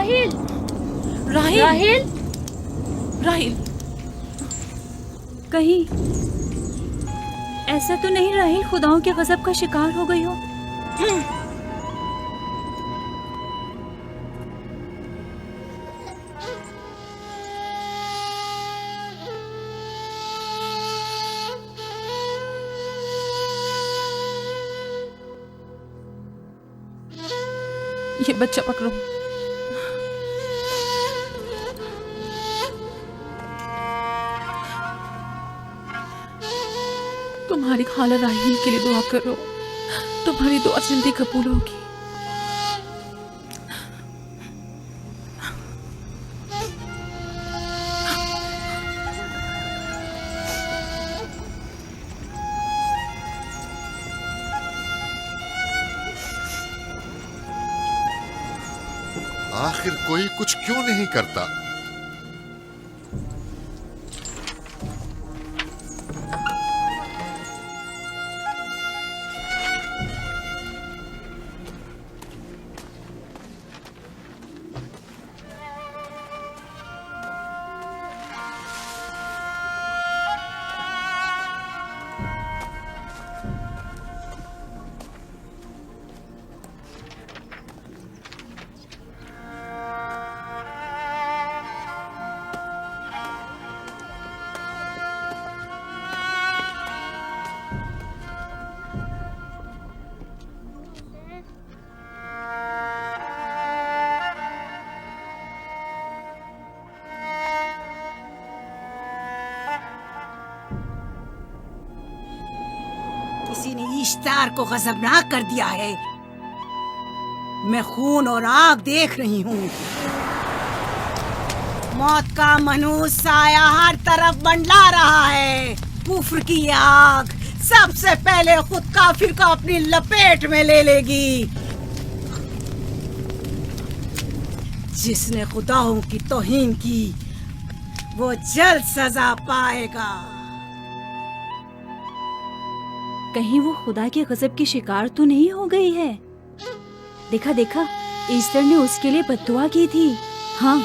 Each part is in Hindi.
राहिल, राहिल, राहिल, राहिल, कहीं ऐसा तो नहीं राहिल खुदाओं के गजब का शिकार हो गई हो? ये बच्चा पकड़ो। तुम्हारी खाला राहील के लिए दुआ करो, तुम्हारी दुआ जल्दी कबूल होगी। आखिर कोई कुछ क्यों नहीं करता? किसी ने इश्तार को गजबनाक कर दिया है। मैं खून और आग देख रही हूँ। मौत का मनहूस साया हर तरफ मंडला रहा है। कुफ्र की आग सबसे पहले खुद काफिर को अपनी लपेट में ले लेगी। जिसने खुदाओं की तौहीन की वो जल्द सजा पाएगा। कहीं वो खुदा के गजब की शिकार तो नहीं हो गई है? देखा देखा, ईस्टर ने उसके लिए बद्दुआ की थी। हाँ,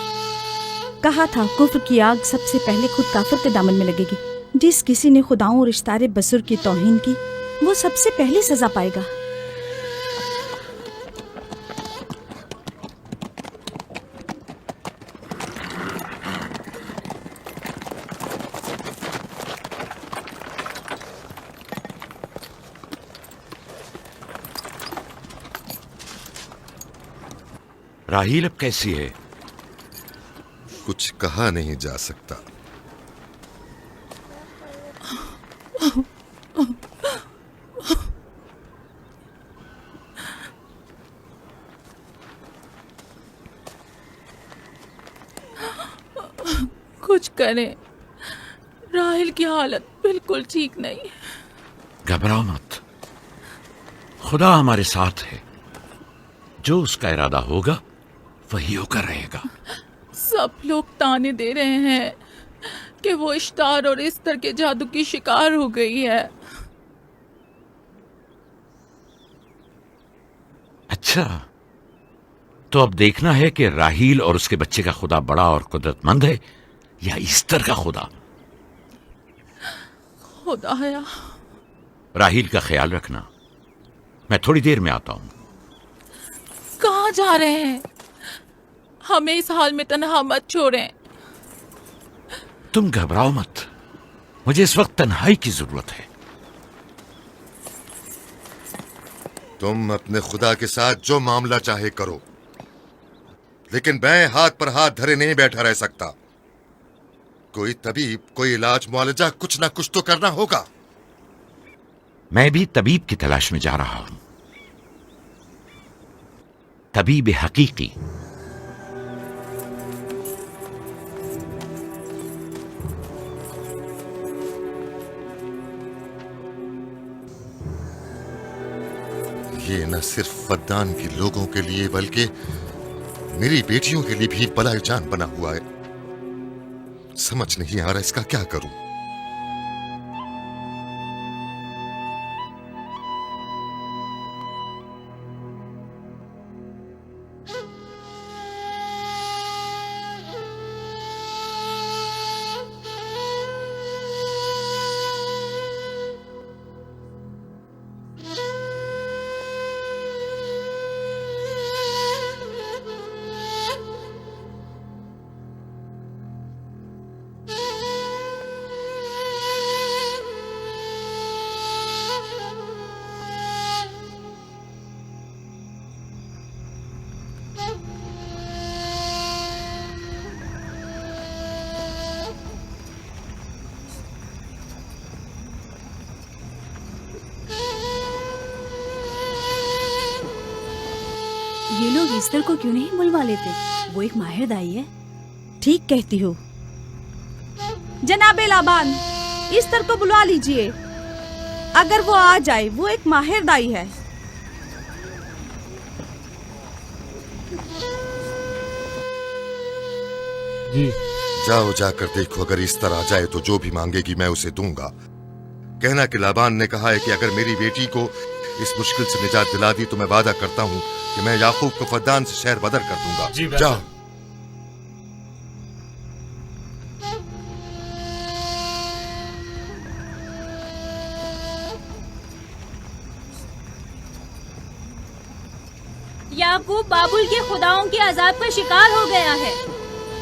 कहा था कुफ्र की आग सबसे पहले खुद काफिर के दामन में लगेगी। जिस किसी ने खुदाओं और इश्तारे बसुर की तौहीन की वो सबसे पहले सजा पाएगा। राहील अब कैसी है? कुछ कहा नहीं जा सकता। कुछ करें, राहिल की हालत बिल्कुल ठीक नहीं। घबराओ मत, खुदा हमारे साथ है। जो उसका इरादा होगा वही होकर रहेगा। सब लोग ताने दे रहे हैं कि वो इश्तार और इस्तर के जादू की शिकार हो गई है। अच्छा, तो अब देखना है कि राहील और उसके बच्चे का खुदा बड़ा और कुदरतमंद है या ईस्टर का खुदा। खुदाया, राहील का ख्याल रखना। मैं थोड़ी देर में आता हूं। कहाँ जा रहे हैं? हमें इस हाल में तन्हा मत छोड़ें। तुम घबराओ मत, मुझे इस वक्त तन्हाई की जरूरत है। तुम अपने खुदा के साथ जो मामला चाहे करो, लेकिन मैं हाथ पर हाथ धरे नहीं बैठा रह सकता। कोई तबीब, कोई इलाज मुआलजा, कुछ ना कुछ तो करना होगा। मैं भी तबीब की तलाश में जा रहा हूं, तबीब हकीकी। ये न सिर्फ फद्दान के लोगों के लिए बल्कि मेरी बेटियों के लिए भी बलाए जान बना हुआ है। समझ नहीं आ रहा इसका क्या करूं। ये लोग ईस्टर को क्यों नहीं बुलवा लेते? वो एक माहिर दाई है। ठीक कहती हो। जनाबे लाबान, ईस्टर को बुलवा लीजिए। अगर वो आ जाए, वो एक माहिर दाई है। जी जाओ, जाकर देखो, अगर इस तरह आ जाए तो जो भी मांगेगी मैं उसे दूंगा। कहना कि लाबान ने कहा है कि अगर मेरी बेटी को इस मुश्किल से निजात दिला दी तो मैं वादा करता हूँ कि मैं याकूब को फद्दान से शहर बदर कर दूंगा। जाओ। याकूब बाबुल के खुदाओं के अजाब का शिकार हो गया है।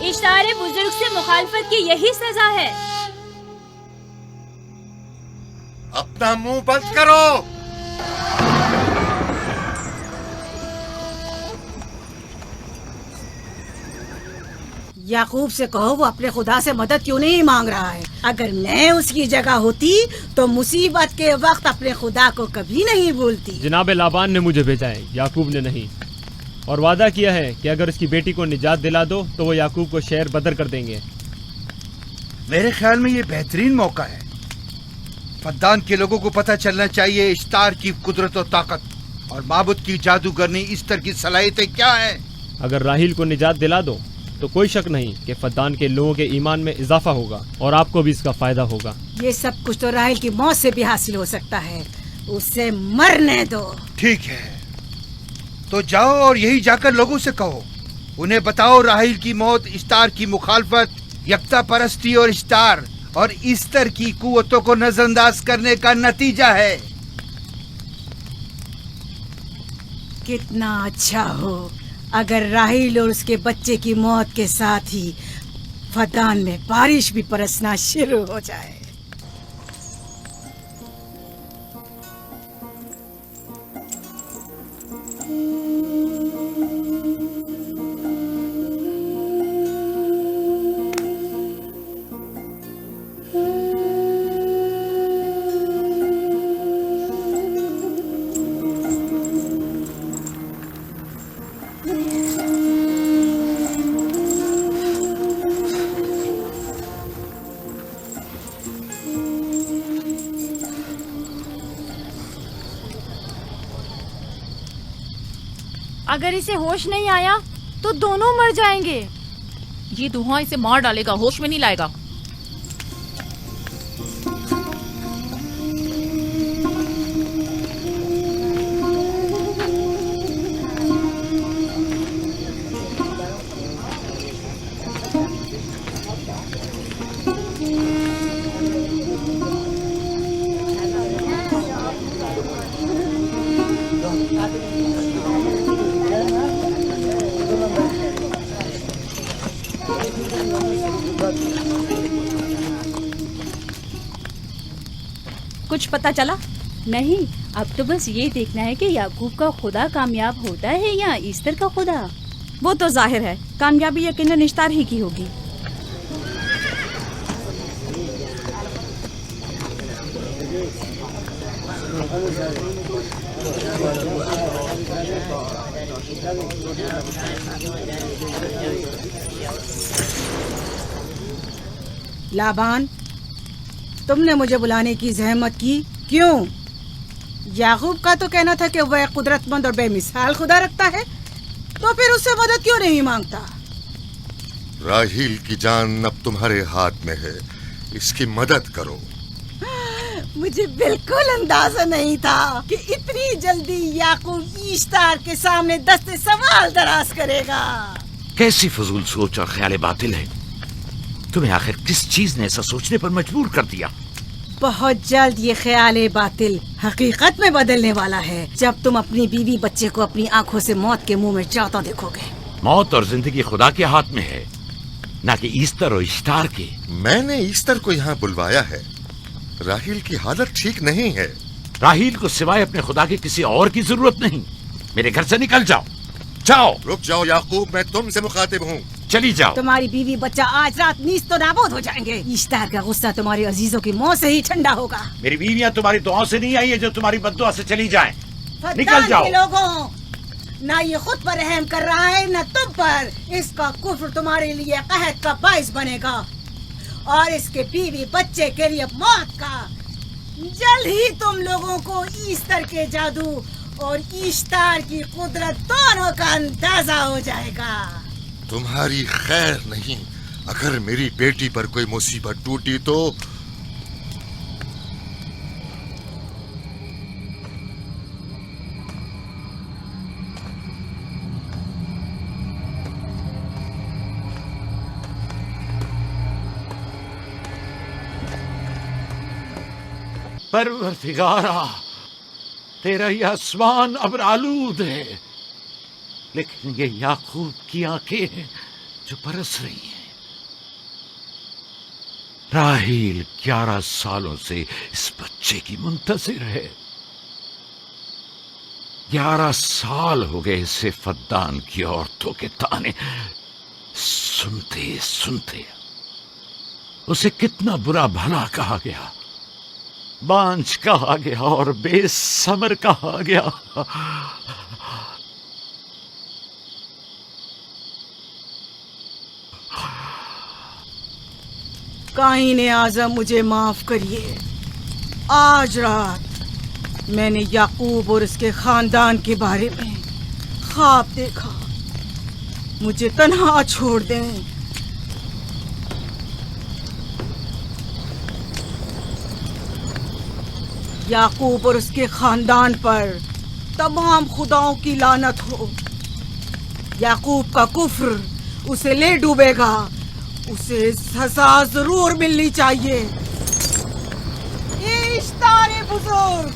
इश्तारे बुजुर्ग से मुखालफत की यही सजा है। अपना मुंह बंद करो। याकूब से कहो वो अपने खुदा से मदद क्यों नहीं मांग रहा है। अगर मैं उसकी जगह होती तो मुसीबत के वक्त अपने खुदा को कभी नहीं भूलती। जनाब लाबान ने मुझे भेजा है, याकूब ने नहीं। और वादा किया है कि अगर उसकी बेटी को निजात दिला दो तो वो याकूब को शहर बदर कर देंगे। मेरे ख्याल में ये बेहतरीन मौका है। फद्दान के लोगों को पता चलना चाहिए इश्तार की कुदरत और ताकत और माबुद की जादूगरनी ईस्टर की सलाहियतें क्या है। अगर राहील को निजात दिला दो तो कोई शक नहीं कि फद्दान के लोगों के ईमान में इजाफा होगा और आपको भी इसका फायदा होगा। ये सब कुछ तो राहिल की मौत से भी हासिल हो सकता है। उसे मरने दो। ठीक है, तो जाओ और यही जाकर लोगों से कहो, उन्हें बताओ राहील की मौत इश्तार की मुखालफत, यकता परस्ती और इश्तार और ईस्टर की कुव्वतों को नजरअंदाज करने का नतीजा है। कितना अच्छा हो अगर राहील और उसके बच्चे की मौत के साथ ही फद्दान में बारिश भी बरसना शुरू हो जाए। अगर इसे होश नहीं आया तो दोनों मर जाएंगे। ये धुआं इसे मार डालेगा, होश में नहीं लाएगा। कुछ पता चला? नहीं, अब तो बस ये देखना है कि याकूब का खुदा कामयाब होता है या ईस्टर का खुदा। वो तो जाहिर है कामयाबी यकीनन इश्तार ही की होगी। लाबान, तुमने मुझे बुलाने की जहमत की क्यों? याकूब का तो कहना था कि वह कुदरतमंद और बेमिसाल खुदा रखता है, तो फिर उससे मदद क्यों नहीं मांगता? राहील की जान अब तुम्हारे हाथ में है, इसकी मदद करो। मुझे बिल्कुल अंदाजा नहीं था कि इतनी जल्दी याकूब ईस्टार के सामने दस्ते सवाल दराज करेगा। कैसी फजूल सोच और ख्याल बातिल है। तुम्हें आखिर किस चीज ने ऐसा सोचने पर मजबूर कर दिया? बहुत जल्द ये ख्याल बातिल हकीकत में बदलने वाला है, जब तुम अपनी बीवी बच्चे को अपनी आंखों से मौत के मुंह में जाता देखोगे। मौत और जिंदगी खुदा के हाथ में है, ना कि ईस्टर और इश्तार के। मैंने ईस्टर को यहाँ बुलवाया है। राहील की हालत ठीक नहीं है। राहील को सिवाय अपने खुदा के किसी और की जरूरत नहीं। मेरे घर से निकल जाओ। जाओ। रुक जाओ याकूब, मैं तुमसे मुखातिब हूँ। चली जाओ। तुम्हारी बीवी बच्चा आज रात नीस तो नाबूद हो जाएंगे। ईस्टार का गुस्सा तुम्हारे अजीजों की मौत से ही ठंडा होगा। मेरी बीवियां तुम्हारी दुआओं से नहीं आई है जो तुम्हारी बद्दुआ से चली जाएं। निकल फद्दान जाओ। के लोगों, ना ये खुद पर रहम कर रहा है न तुम पर। इसका कुफ्र तुम्हारे लिए कहत का बाइस बनेगा और इसके बीवी बच्चे के लिए मौत का। जल्द ही तुम लोगों को ईस्टर के जादू और ईस्टर की कुदरत दोनों का अंदाजा हो जाएगा। तुम्हारी खैर नहीं, अगर मेरी बेटी पर कोई मुसीबत टूटी तो परवरदिगारा, तेरा ये आसमान अब आलूद है, लेकिन ये याकूब की आंखें हैं जो बरस रही हैं। राहील 11 सालों से इस बच्चे की मुंतजिर है। 11 साल हो गए इसे फद्दान की औरतों के ताने सुनते सुनते। उसे कितना बुरा भला कहा गया, बांझ कहा गया और बेसमर कहा गया। काईन आज़म, मुझे माफ करिए। आज रात मैंने याकूब और उसके खानदान के बारे में ख्वाब देखा। मुझे तन्हा छोड़ दें। याकूब और उसके खानदान पर तमाम खुदाओं की लानत हो। याकूब का कुफ्र उसे ले डूबेगा। उसे सजा जरूर मिलनी चाहिए। इश्तारे बुजुर्ग,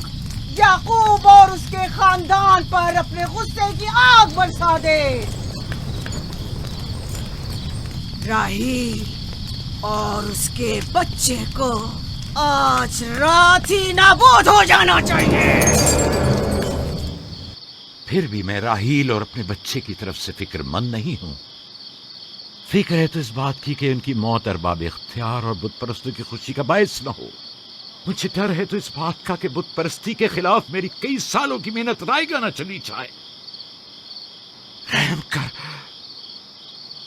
याकूब और उसके खानदान पर अपने गुस्से की आग बरसा दे। राहील और उसके बच्चे को आज रात ही नाबूद हो जाना चाहिए। फिर भी मैं राहील और अपने बच्चे की तरफ से फिक्रमंद नहीं हूं। फिक्र है तो इस बात की कि उनकी मौत अरबाब इख्तियार और बुत परस्तों की खुशी का बायस न हो। मुझे डर है तो इस बात का कि बुत परस्ती के खिलाफ मेरी कई सालों की मेहनत रायगा न चली जाए। रहम कर,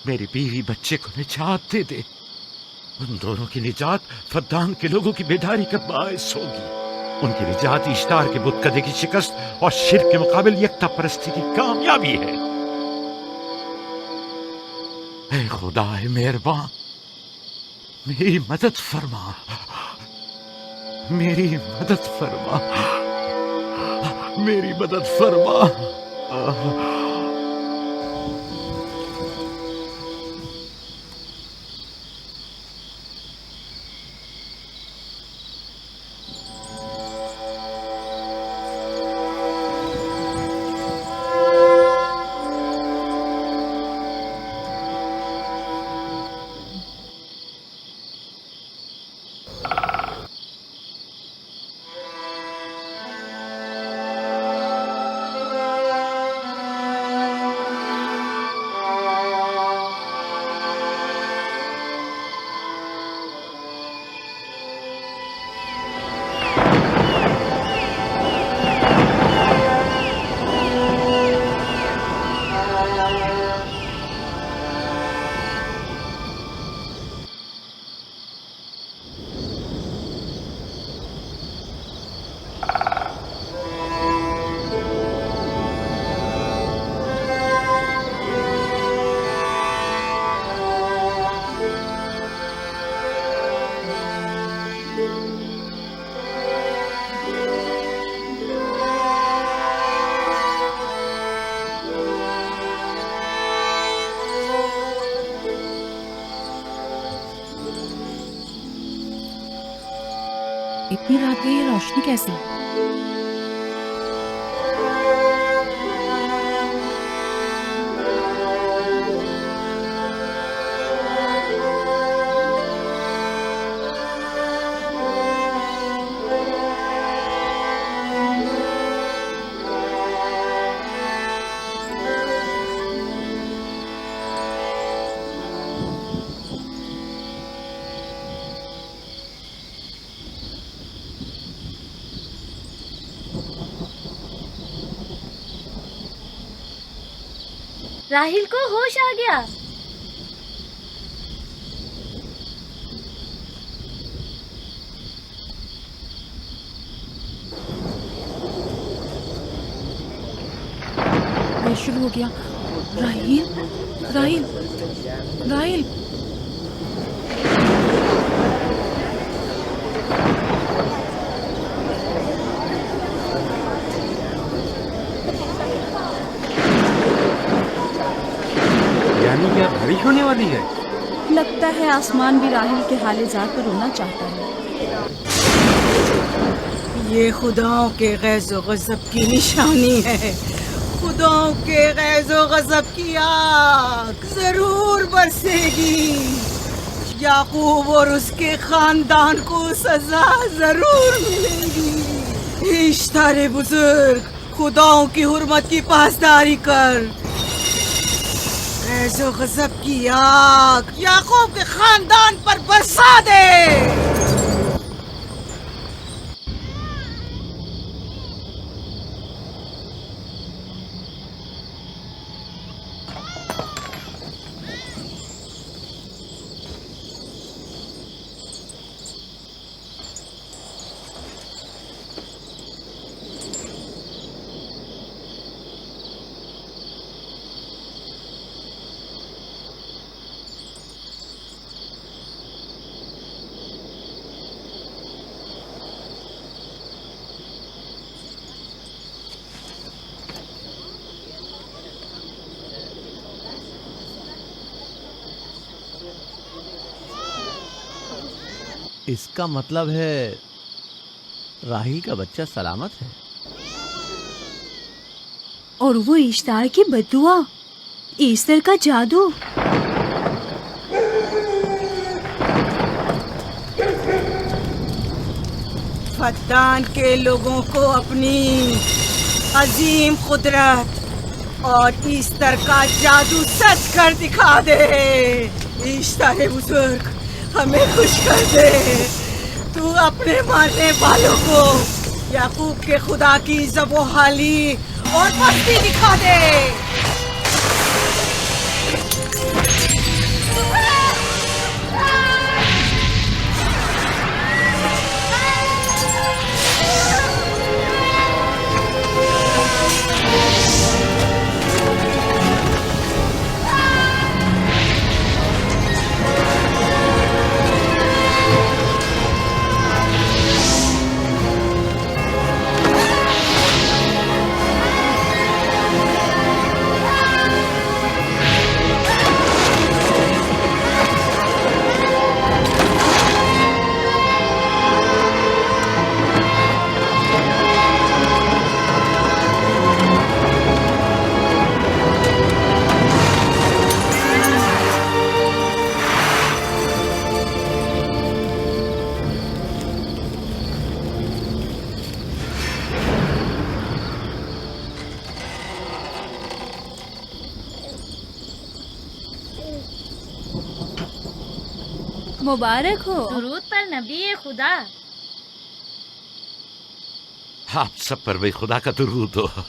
मेरी बीवी बच्चे को निजात दे दे। उन दोनों की निजात फद्दान के लोगों की बेदारी का बायस होगी। उनकी निजात इश्तार के बुत कदे की शिकस्त और शिर्क के मुकाबिल यकता परस्ती की कामयाबी है। ऐ खुदा मेहरबान, मेरी मदद फरमा, मेरी मदद फरमा, मेरी मदद फरमा। इतनी रात गई, ये रोशनी कैसी? राहिल को होश आ गया। ये शुरू हो गया। राहिल, राहिल, राहिल। यानी क्या बारिश होने वाली है? लगता है आसमान भी राहिल के हाले ज़ात पर रोना चाहता है। ये खुदाओं के गैज़ो गज़ब की निशानी है। खुदाओं के गैज़ो गज़ब की आग जरूर बरसेगी। याकूब और उसके खानदान को सजा जरूर मिलेगी। इश्तारे बुजुर्ग, खुदाओं की हुर्मत की पासदारी कर। गैज़ो गज़ब की आग याकूब के खानदान पर बरसा दे। इसका मतलब है राहिल का बच्चा सलामत है। और वो इश्तार की बदुआ, ईस्टर का जादू। फद्दान के लोगों को अपनी अजीम कुदरत और ईस्टर का जादू सच कर दिखा दे। ईस्टर बुजुर्ग, हमें खुश कर दे। तू अपने मारने वालों को याकूब के खुदा की ज़बोहाली और मस्ती दिखा दे। मुबारक हो। दुरूद पर नबी खुदा। आप सब पर भी खुदा का दुरूद हो।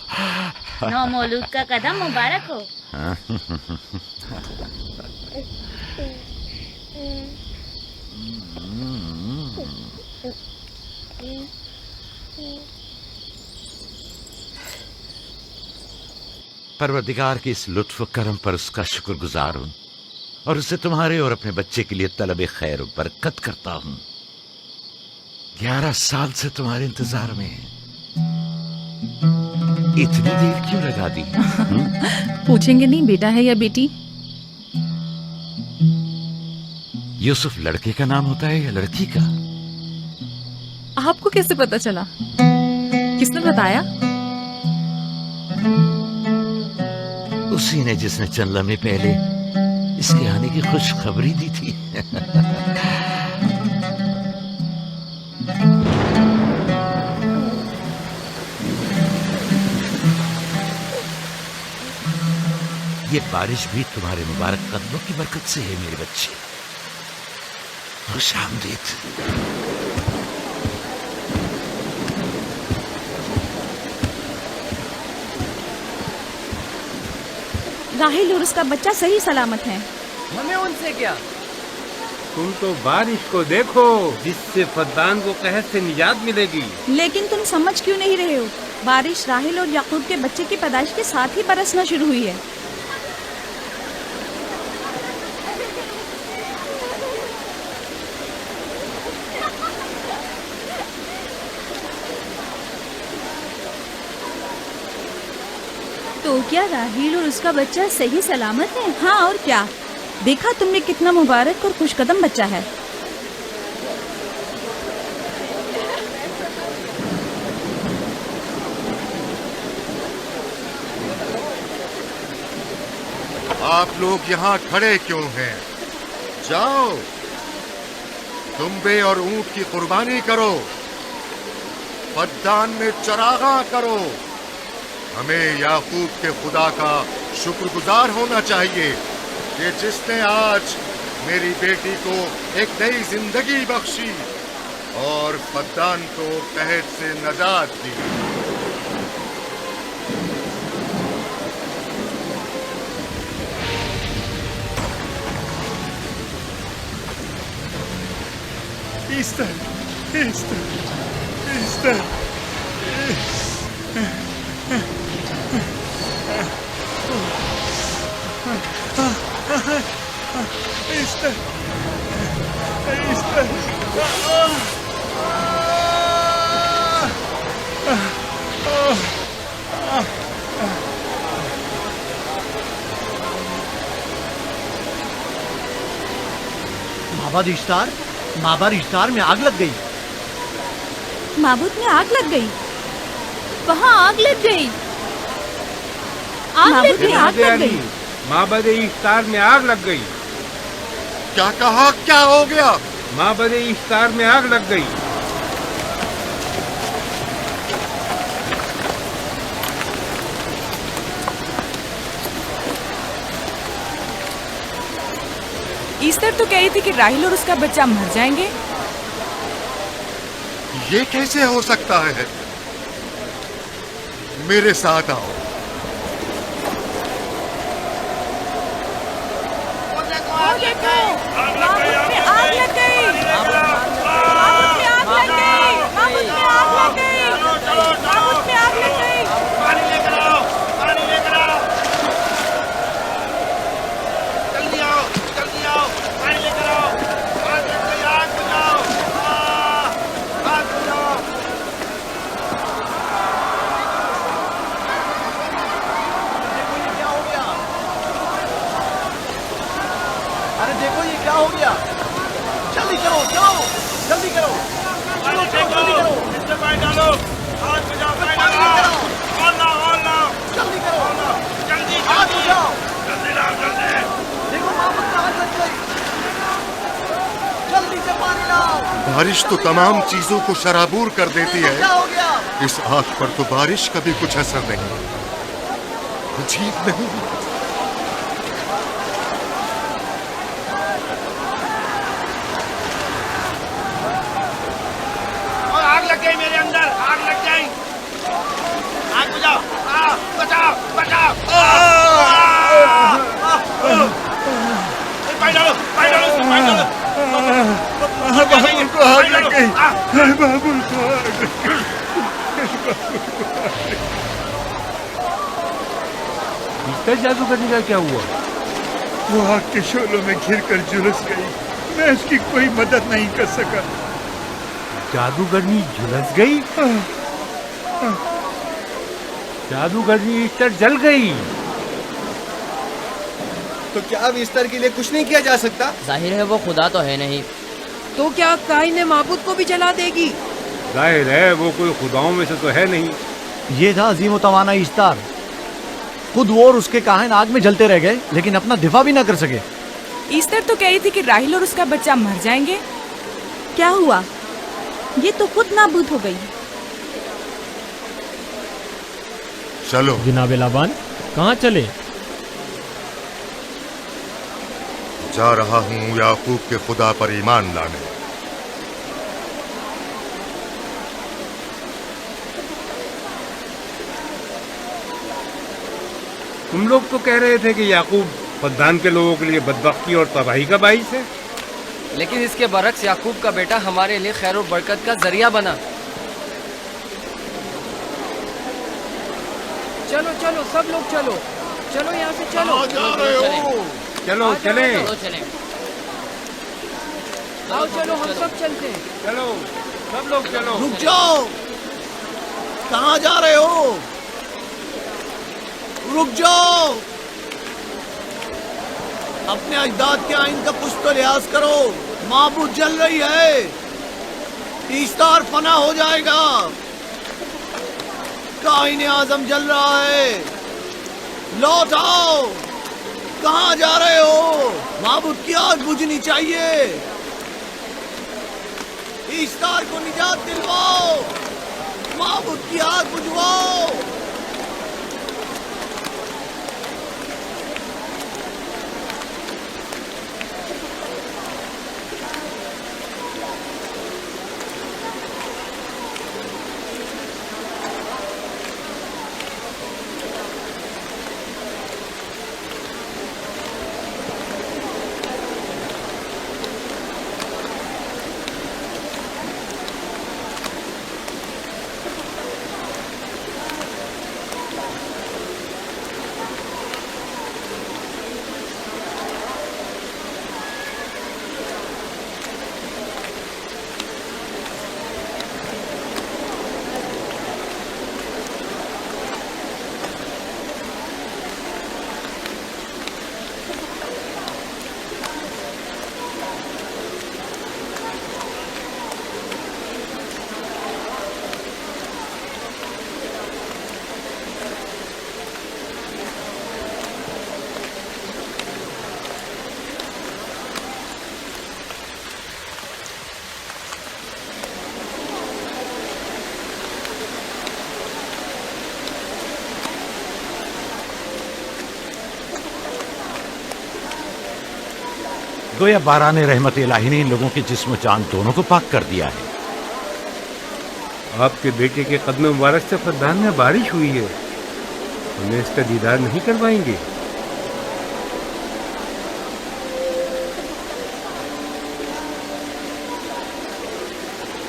नौ मौलूद का कदम मुबारक हो। परवरदिगार की इस लुत्फ करम पर उसका शुक्रगुजार हूँ और उसे तुम्हारे और अपने बच्चे के लिए तलब खैर बरकत करता हूँ। 11 साल से तुम्हारे इंतजार में है। इतनी देर क्यों लगा दी? पूछेंगे नहीं बेटा है या बेटी? यूसुफ लड़के का नाम होता है या लड़की का? आपको कैसे पता चला? किसने बताया? उसी ने जिसने चंद लम्हे पहले इसके आने की खुशखबरी दी थी। ये बारिश भी तुम्हारे मुबारक कदमों की बरकत से है मेरे बच्चे। खुश आमदीद। राहिल और उसका बच्चा सही सलामत हैं। हमें उनसे क्या? तुम तो बारिश को देखो, जिससे फद्दान को कहर से निजात मिलेगी। लेकिन तुम समझ क्यों नहीं रहे हो? बारिश राहिल और याकूब के बच्चे की पैदाइश के साथ ही बरसना शुरू हुई है। तो क्या राहिल और उसका बच्चा सही सलामत है? हाँ, और क्या। देखा तुमने कितना मुबारक और खुशकदम बच्चा है। आप लोग यहाँ खड़े क्यों हैं? जाओ, दुम्बे और ऊंट की कुर्बानी करो, फद्दान में चरागा करो। हमें याकूब के खुदा का शुक्रगुजार होना चाहिए कि जिसने आज मेरी बेटी को एक नई जिंदगी बख्शी और फद्दान को कहर से नजात दी। Ishtar, Ishtar, Ishtar. Ishtar, Ishtar. माबाद इश्तार में आग लग गई। माबूद में आग लग गई। वहाँ आग लग गई। माबूद में आग लग गई। माबद इफ्तार में आग लग गई। क्या कहा? क्या हो गया? माबद इफ्तार में आग लग गई। ईस्टर तो कही थी कि राहिल और उसका बच्चा मर जाएंगे। ये कैसे हो सकता है? मेरे साथ आओ। आग लग गई। आग लग गई। आग लग गई। माबूद में आग लग गई। माबूद में आग लग गई। पानी लेकर आओ, पानी लेकर आओ। जल्दी आओ, जल्दी आओ, पानी लेकर आओ। आग लग गई, आग बुझाओ। आग बुझाओ। अरे देखो ये क्या हो गया। जल्दी करो, चलो जल्दी करो। पानी फेंको, इसमें पानी डालो। आग बुझाओ, पानी डालो। और लाओ, और लाओ। जल्दी करो, जल्दी, आग जल्दी। बुझाओ। जल्दी लाओ, जल्दी। देखो माबूद में आग लग गई। जल्दी से पानी लाओ। बारिश तो तमाम चीजों को शराबूर कर देती क्या है। हो गया? इस आग पर तो बारिश का भी कुछ असर नहीं। अजीब नहीं? और आग लग गई मेरे अंदर, आग लग गई। आग बुझाओ, बचाओ, बचाओ। पानी डालो, पानी डालो, पानी डालो। बाबुल को आग लग गई। बाबुल को आग लग गई। इतना जादूगरनी का क्या हुआ? वो आग के शोलों में घिरकर झुलस गई। मैं उसकी कोई मदद नहीं कर सका। जादूगरनी झुलस गई? जादूगरनी ईस्टर जल गई। तो क्या अब ईस्टर के लिए कुछ नहीं किया जा सकता? जाहिर है वो खुदा तो है नहीं। तो क्या काइन माबूद को भी जला देगी? जाहिर है वो कोई खुदाओं में से तो है नहीं। ये था अजीम तवाना इश्तार। खुद वो और उसके काहिन आग में जलते रह गए, लेकिन अपना दिफा भी ना कर सके। ईस्टर तो कही थी कि राहिल और उसका बच्चा मर जाएंगे। क्या हुआ? ये तो खुद नाबूद हो गई। चलो जनाब लाबान, कहाँ चले? जा रहा हूँ याकूब के खुदा पर ईमान लाने। तुम लोग तो कह रहे थे कि याकूब फद्दान के लोगों के लिए बदबख्ती और तबाही का बाइस है। लेकिन इसके बरक्स याकूब का बेटा हमारे लिए खैर और बरकत का जरिया बना। चलो चलो सब लोग चलो, चलो यहाँ से चलो। कहाँ जा रहे हो? चलो चले। आओ चलो हम सब चलते हैं। चलो सब लोग चलो। रुक जाओ, कहाँ जा रहे हो? रुक जाओ, अपने अजदाद के आइन का कुछ तो लिहाज करो। माबूद जल रही है, ईस्तार फना हो जाएगा, काइन आजम जल रहा है। लौट आओ, कहाँ जा रहे हो? माबूद की आग बुझनी चाहिए, ईस्तार को निजात दिलवाओ, माबूद की आग बुझवाओ। गोया बारान रहमत इलाही ने इन लोगों के जिस्म जान दोनों को पाक कर दिया है। आपके बेटे के कदम मुबारक से फद्दान में बारिश हुई है, हमें इसका दीदार नहीं करवाएंगे?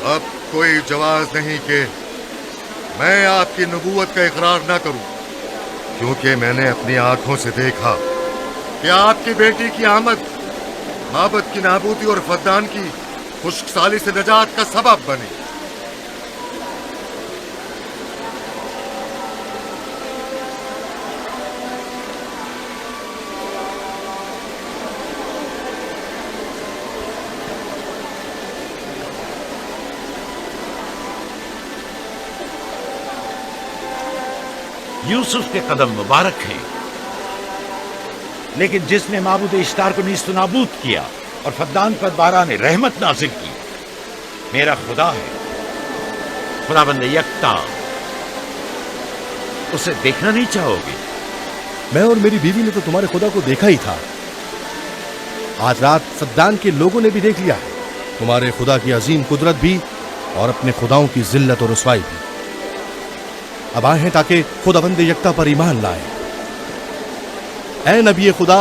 अब कोई जवाज नहीं कि मैं आपकी नबूवत का इकरार ना करूं, क्योंकि मैंने अपनी आंखों से देखा कि आपकी बेटी की आमद माबद की नाबूदी और फद्दान की खुश्कसाली से निजात का सबब बनी। यूसुफ के कदम मुबारक हैं, लेकिन जिसने माबूद इश्तार को नीस्त नाबूद किया और फद्दान पर बारान रहमत नाजिल की, मेरा खुदा है, खुदाबंद यकता। उसे देखना नहीं चाहोगे? मैं और मेरी बीवी ने तो तुम्हारे खुदा को देखा ही था। आज रात फद्दान के लोगों ने भी देख लिया है, तुम्हारे खुदा की अजीम कुदरत भी और अपने खुदाओं की जिल्लत और रुसवाई भी। अब आए हैं ताकि खुदाबंद यकता पर ईमान लाए। ऐ नबी खुदा,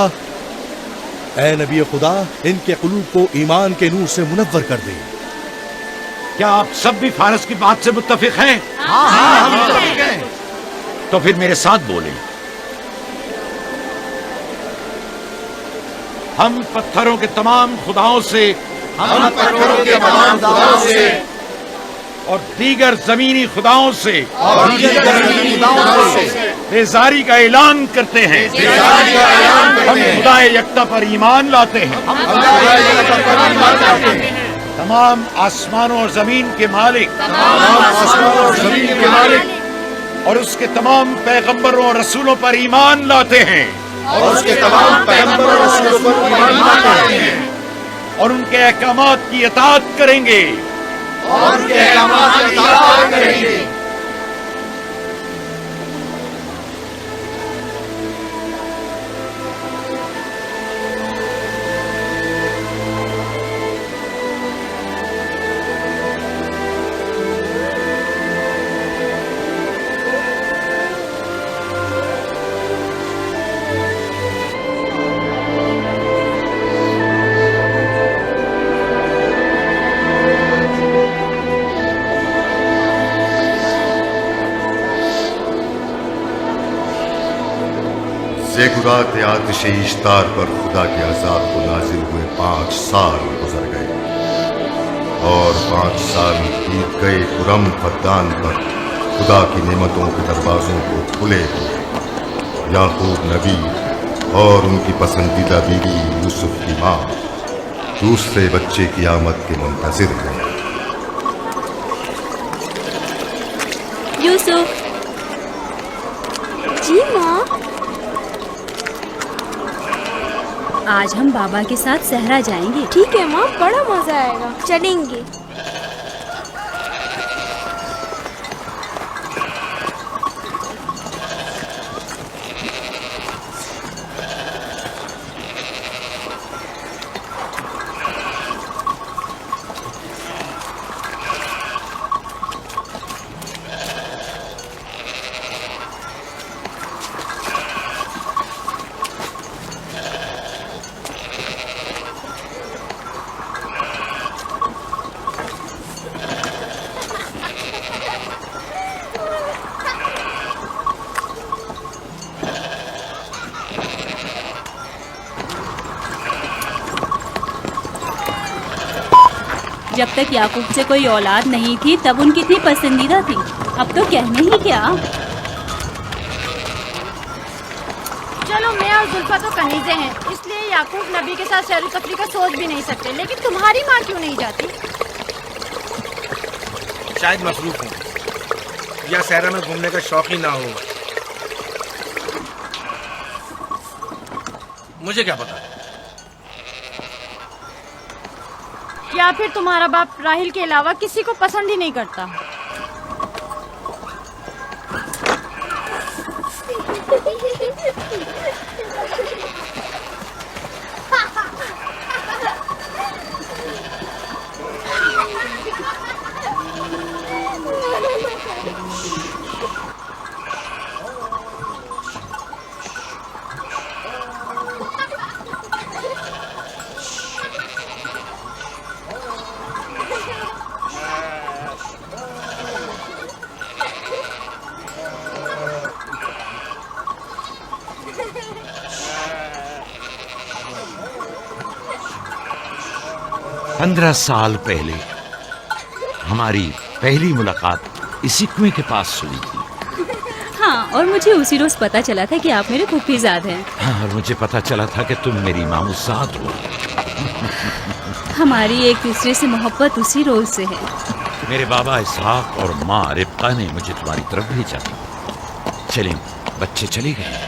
इनके कुलूब को ईमान के नूर से मुनव्वर कर दे। क्या आप सब भी फारस की बात से मुत्तफिक हैं? हाँ, हम मुत्तफिक हैं। तो फिर मेरे साथ बोलें। हम पत्थरों के तमाम खुदाओं से और दीगर जमीनी खुदाओं से बेजारी का ऐलान करते हैं। हम खुदाए यकता पर ईमान लाते हैं। तमाम आसमानों और जमीन के मालिक और उसके तमाम पैगंबरों और रसूलों पर ईमान लाते हैं और उनके अहकामात की इताअत करेंगे। ज़ेगुरात आतिश इश्तार पर खुदा के अज़ाब को नाजिल हुए 5 साल गुजर गए और 5 साल बीत गए पुरम फद्दान पर खुदा की नेमतों के दरवाजों को खुले हुए। याकूब नबी और उनकी पसंदीदा बीवी यूसुफ की माँ दूसरे बच्चे की आमद के मुंतजिर हैं। यूसुफ। जी माँ। आज हम बाबा के साथ सहरा जाएंगे। ठीक है माँ, बड़ा मजा आएगा, चलेंगे। जब तक याकूब से कोई औलाद नहीं थी तब उनकी इतनी पसंदीदा थी, अब तो कहने ही क्या। चलो, मैं और जुल्फा तो कनीजे हैं, इसलिए याकूब नबी के साथ सैर तफरी का सोच भी नहीं सकते। लेकिन तुम्हारी माँ क्यों नहीं जाती? शायद मसरूफ हूँ या सहरा में घूमने का शौक ही ना हो। मुझे क्या पता। या फिर तुम्हारा बाप राहिल के अलावा किसी को पसंद ही नहीं करता। पंद्रह साल पहले हमारी पहली मुलाकात इसी कुएं के पास हुई थी। हाँ, और मुझे उसी रोज पता चला था कि आप मेरे फूफीजाद हैं। हाँ, और मुझे पता चला था कि तुम मेरी मामूजाद हो। हमारी एक दूसरे से मोहब्बत उसी रोज से है। मेरे बाबा इसहाक और माँ रिब्का ने मुझे तुम्हारी तरफ भेजा। चलें, बच्चे चले गए।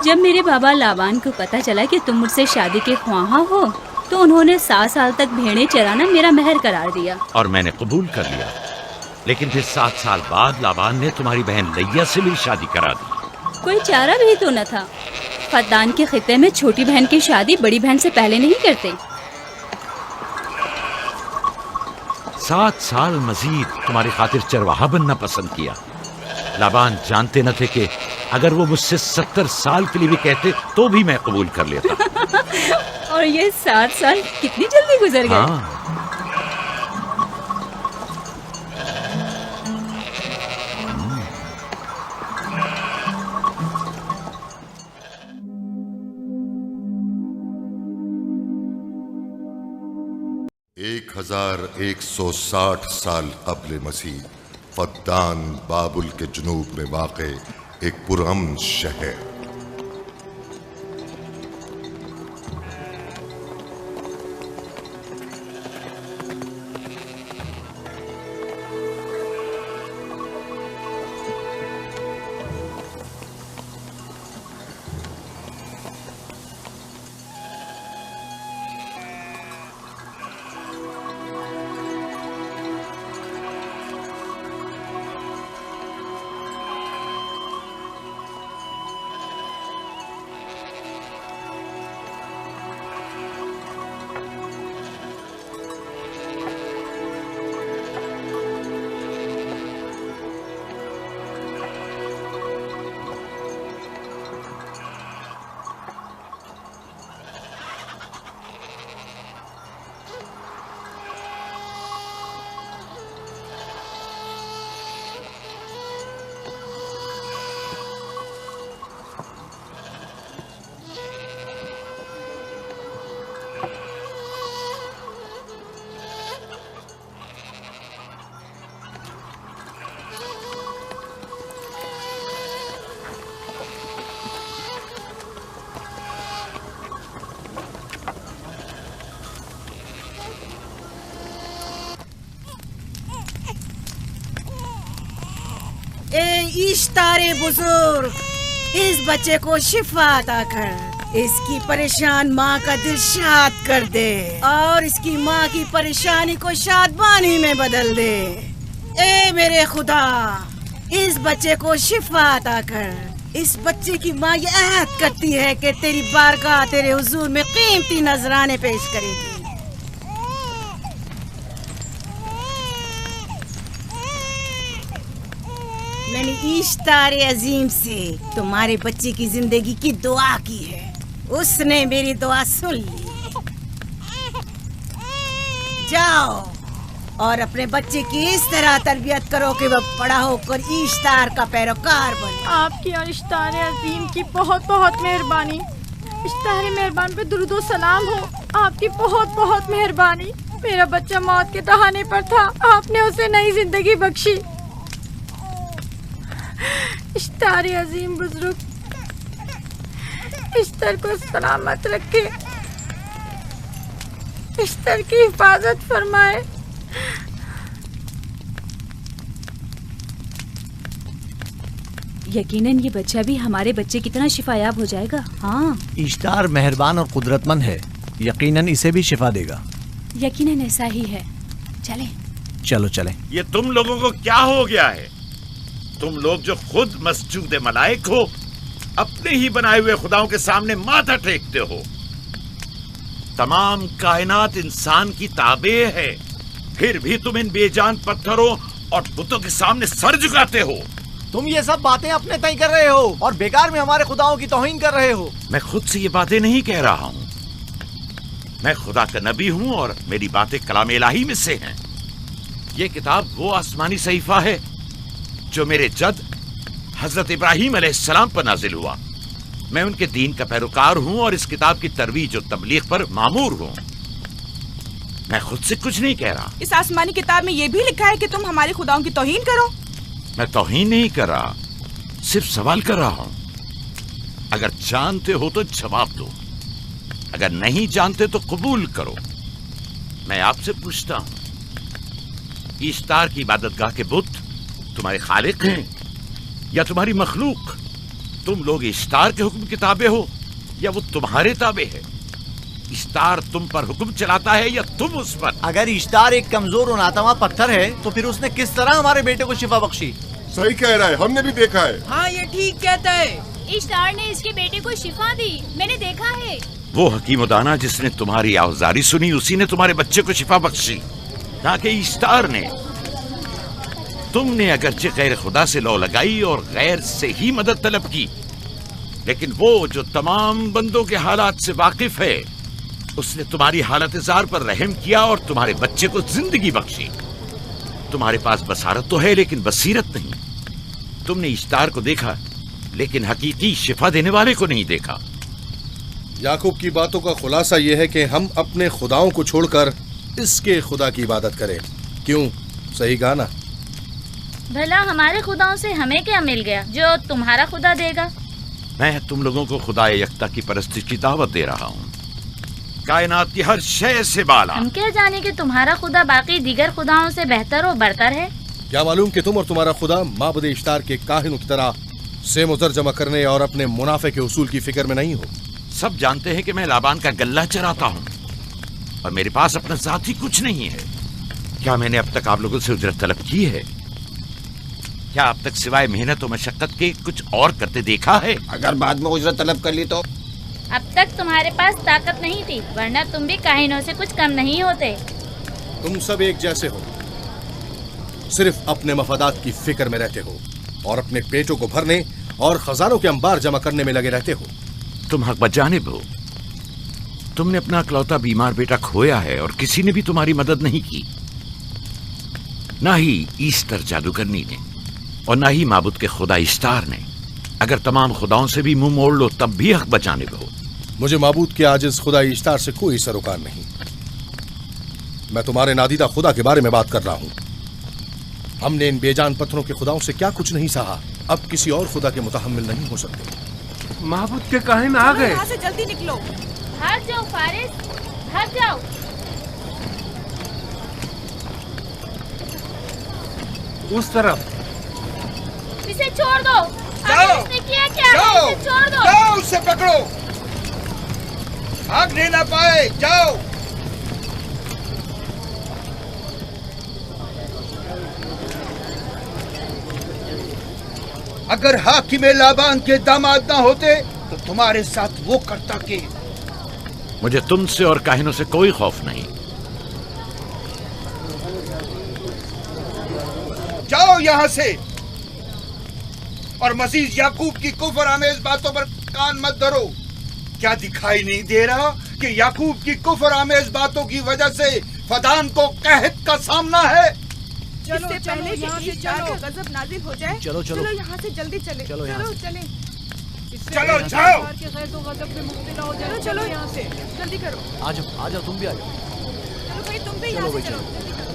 जब मेरे बाबा लाबान को पता चला कि तुम मुझसे शादी के ख्वाहा हो तो उन्होंने 7 साल तक भेड़ें चराना मेरा महर करार दिया। और मैंने कबूल कर लिया। लेकिन फिर 7 साल बाद लाबान ने तुम्हारी बहन लैया से भी शादी करा दी। कोई चारा भी तो न था। फद्दान के खित्ते में छोटी बहन की शादी बड़ी बहन से पहले नहीं करते। 7 साल मजीद तुम्हारी खातिर चरवाहा बनना पसंद किया। लाबान जानते न थे कि अगर वो मुझसे 70 साल के लिए भी कहते तो भी मैं कबूल कर लेता। और ये 7 साल कितनी जल्दी गुजर गए। हाँ। एक 1160 साल कब्ल मसीह फद्दान बाबुल के जुनूब में वाक़े एक पुरअमन शहर। इश्तारे बुजुर्ग, इस बच्चे को शिफा अता कर, इसकी परेशान माँ का दिल शाद कर दे और इसकी माँ की परेशानी को शादबानी में बदल दे। ए मेरे खुदा, इस बच्चे को शिफा अता कर। इस बच्चे की माँ ये अहद करती है कि तेरी बारगाह, तेरे हुजूर में कीमती नजराने पेश करेगी। मैंने इश्तारे अजीम से तुम्हारे बच्चे की जिंदगी की दुआ की है, उसने मेरी दुआ सुन ली। जाओ और अपने बच्चे की इस तरह तरबियत करो कि वह बड़ा होकर इश्तार का पैरोकार बने। आपकी और इश्तारे अजीम की बहुत बहुत मेहरबानी। इश्तारे मेहरबान पे दुरूद और सलाम हो। आपकी बहुत बहुत मेहरबानी। मेरा बच्चा मौत के दहाने पर था, आपने उसे नई जिंदगी बख्शी। इश्तारे अजीम बुजुर्ग, इश्तर को सलामत रखे, इश्तर की हिफाजत फरमाए। यकीनन ये बच्चा भी हमारे बच्चे की तरह शिफायाब हो जाएगा। हाँ, इश्तार मेहरबान और कुदरतमंद है, यकीनन इसे भी शिफा देगा। यकीनन ऐसा ही है। चलें। चलो चलें। ये तुम लोगों को क्या हो गया है? तुम लोग जो खुद मस्जूद मलाइक हो, अपने ही बनाए हुए खुदाओं के सामने माथा टेकते हो। तमाम कायनात इंसान की ताबे है, फिर भी तुम इन बेजान पत्थरों और बुतों के सामने सर झुकाते हो। तुम ये सब बातें अपने तय कर रहे हो और बेकार में हमारे खुदाओं की तौहीन कर रहे हो। मैं खुद से ये बातें नहीं कह रहा हूँ। मैं खुदा का नबी हूँ और मेरी बातें कलाम इलाही में से हैं। ये किताब वो आसमानी सहीफा है जो मेरे जद हजरत इब्राहीम अलैहिस्सलाम पर नाजिल हुआ। मैं उनके दीन का पैरोकार हूँ और इस किताब की तरवीज और तबलीग पर मामूर हूँ। मैं खुद से कुछ नहीं कह रहा। इस आसमानी किताब में ये भी लिखा है कि तुम हमारे खुदाओं की तौहीन करो। मैं तौहीन नहीं कर रहा, सिर्फ सवाल कर रहा हूँ। अगर जानते हो तो जवाब दो, अगर नहीं जानते तो कबूल करो। मैं आपसे पूछता हूँ, इश्तार की इबादतगाह के बुत तुम्हारे खालिक हैं या तुम्हारी मखलूक? तुम लोग इश्तार के हुक्म के ताबे हो या वो तुम्हारे ताबे है? इश्तार तुम पर हुक्म चलाता है या तुम उस पर? अगर इश्तार एक कमजोर और नातावा पत्थर है तो फिर उसने किस तरह हमारे बेटे को शिफा बख्शी? सही कह रहा है, हमने भी देखा है। हाँ, ये ठीक कहता है। इश्तार ने इसके बेटे को शिफा दी, मैंने देखा है। वो हकीम दाना जिसने तुम्हारी आवाज़ारी सुनी, उसी ने तुम्हारे बच्चे को शिफा बख्शी, ना कि इश्तार ने। तुमने अगरचे गैर खुदा से लौ लगाई और गैर से ही मदद तलब की, लेकिन वो जो तमाम बंदों के हालात से वाकिफ है, उसने तुम्हारी हालत जार पर रहम किया और तुम्हारे बच्चे को जिंदगी बख्शी। तुम्हारे पास बसारत तो है लेकिन बसीरत नहीं। तुमने इश्तार को देखा लेकिन हकीकी शिफा देने वाले को नहीं देखा। याकूब की बातों का खुलासा यह है कि हम अपने खुदाओं को छोड़कर इसके खुदा की इबादत करें। क्यों? सही कहा ना? भला हमारे खुदाओं से हमें क्या मिल गया जो तुम्हारा खुदा देगा? मैं तुम लोगों को खुदा यकता की परस्तिश की दावत दे रहा हूँ, कायनात की हर शय से बाला। हम क्या जाने कि तुम्हारा खुदा बाकी दीगर खुदाओं से बेहतर और बढ़तर है? क्या मालूम कि तुम और तुम्हारा खुदा माबुद इश्तार के काहिनों की तरह से मुजर जमा करने और अपने मुनाफे के उसूल की फिक्र में नहीं हो। सब जानते हैं कि मैं लाबान का गल्ला चराता हूँ और मेरे पास अपना जाती कुछ नहीं है। क्या मैंने अब तक आप लोगों से उजरत तलब की है? क्या अब तक सिवाय मेहनत और मशक्कत के कुछ और करते देखा है? अगर बाद में उजरत तलब कर ली तो? अब तक तुम्हारे पास ताकत नहीं थी, वरना तुम भी काहिनों से कुछ कम नहीं होते। तुम सब एक जैसे हो, सिर्फ अपने मफादात की फिक्र में रहते हो और अपने पेटों को भरने और खजानों के अंबार जमा करने में लगे रहते हो। तुम हक बजानिब हो। तुमने अपना इकलौता बीमार बेटा खोया है और किसी ने भी तुम्हारी मदद नहीं की, ना ही ईस्टर जादूगरनी ने और ना ही माबुद के खुदा इश्तार ने। अगर तमाम खुदाओं से भी मुंह मोड़ लो तब भी हक बचानिब हो। मुझे माबूद के आजिज खुदा इश्तार से कोई सरोकार नहीं। मैं तुम्हारे नादीदा खुदा के बारे में बात कर रहा हूँ। हमने इन बेजान पत्थरों के खुदाओं से क्या कुछ नहीं सहा, अब किसी और खुदा के मुतहम्मिल नहीं हो सकते। माबूद के काहिन आ गए। यहाँ से जल्दी निकलो। भाग जाओ फारिस, भाग जाओ। उस तरफ इसे छोड़ दो। जाओ, इसने किया क्या? जाओ, इसे छोड़ दो। जाओ, उसे पकड़ो, भागने ना पाए, जाओ। अगर हाकिम लाबान के दामाद ना होते तो तुम्हारे साथ वो करता के। मुझे तुमसे और काहिनों से कोई खौफ नहीं। जाओ यहां से और मजीद याकूब की कुफर आमेज बातों पर कान मत धरो। क्या दिखाई नहीं दे रहा कि याकूब की कुफर आमेज बातों की वजह से फदान को कहत का सामना है? चलो पहले यहाँ से चलो, गजब नाजिल हो जाए। चलो, चलो। चलो यहाँ से जल्दी चले। चलो यहाँ से। चले। चलो जाओ। चलो चलो यहाँ से जल्दी करो। आ जाओ, तुम भी आ जाओ। चलो भाई तुम भी यहाँ से चलो, जल्दी करो।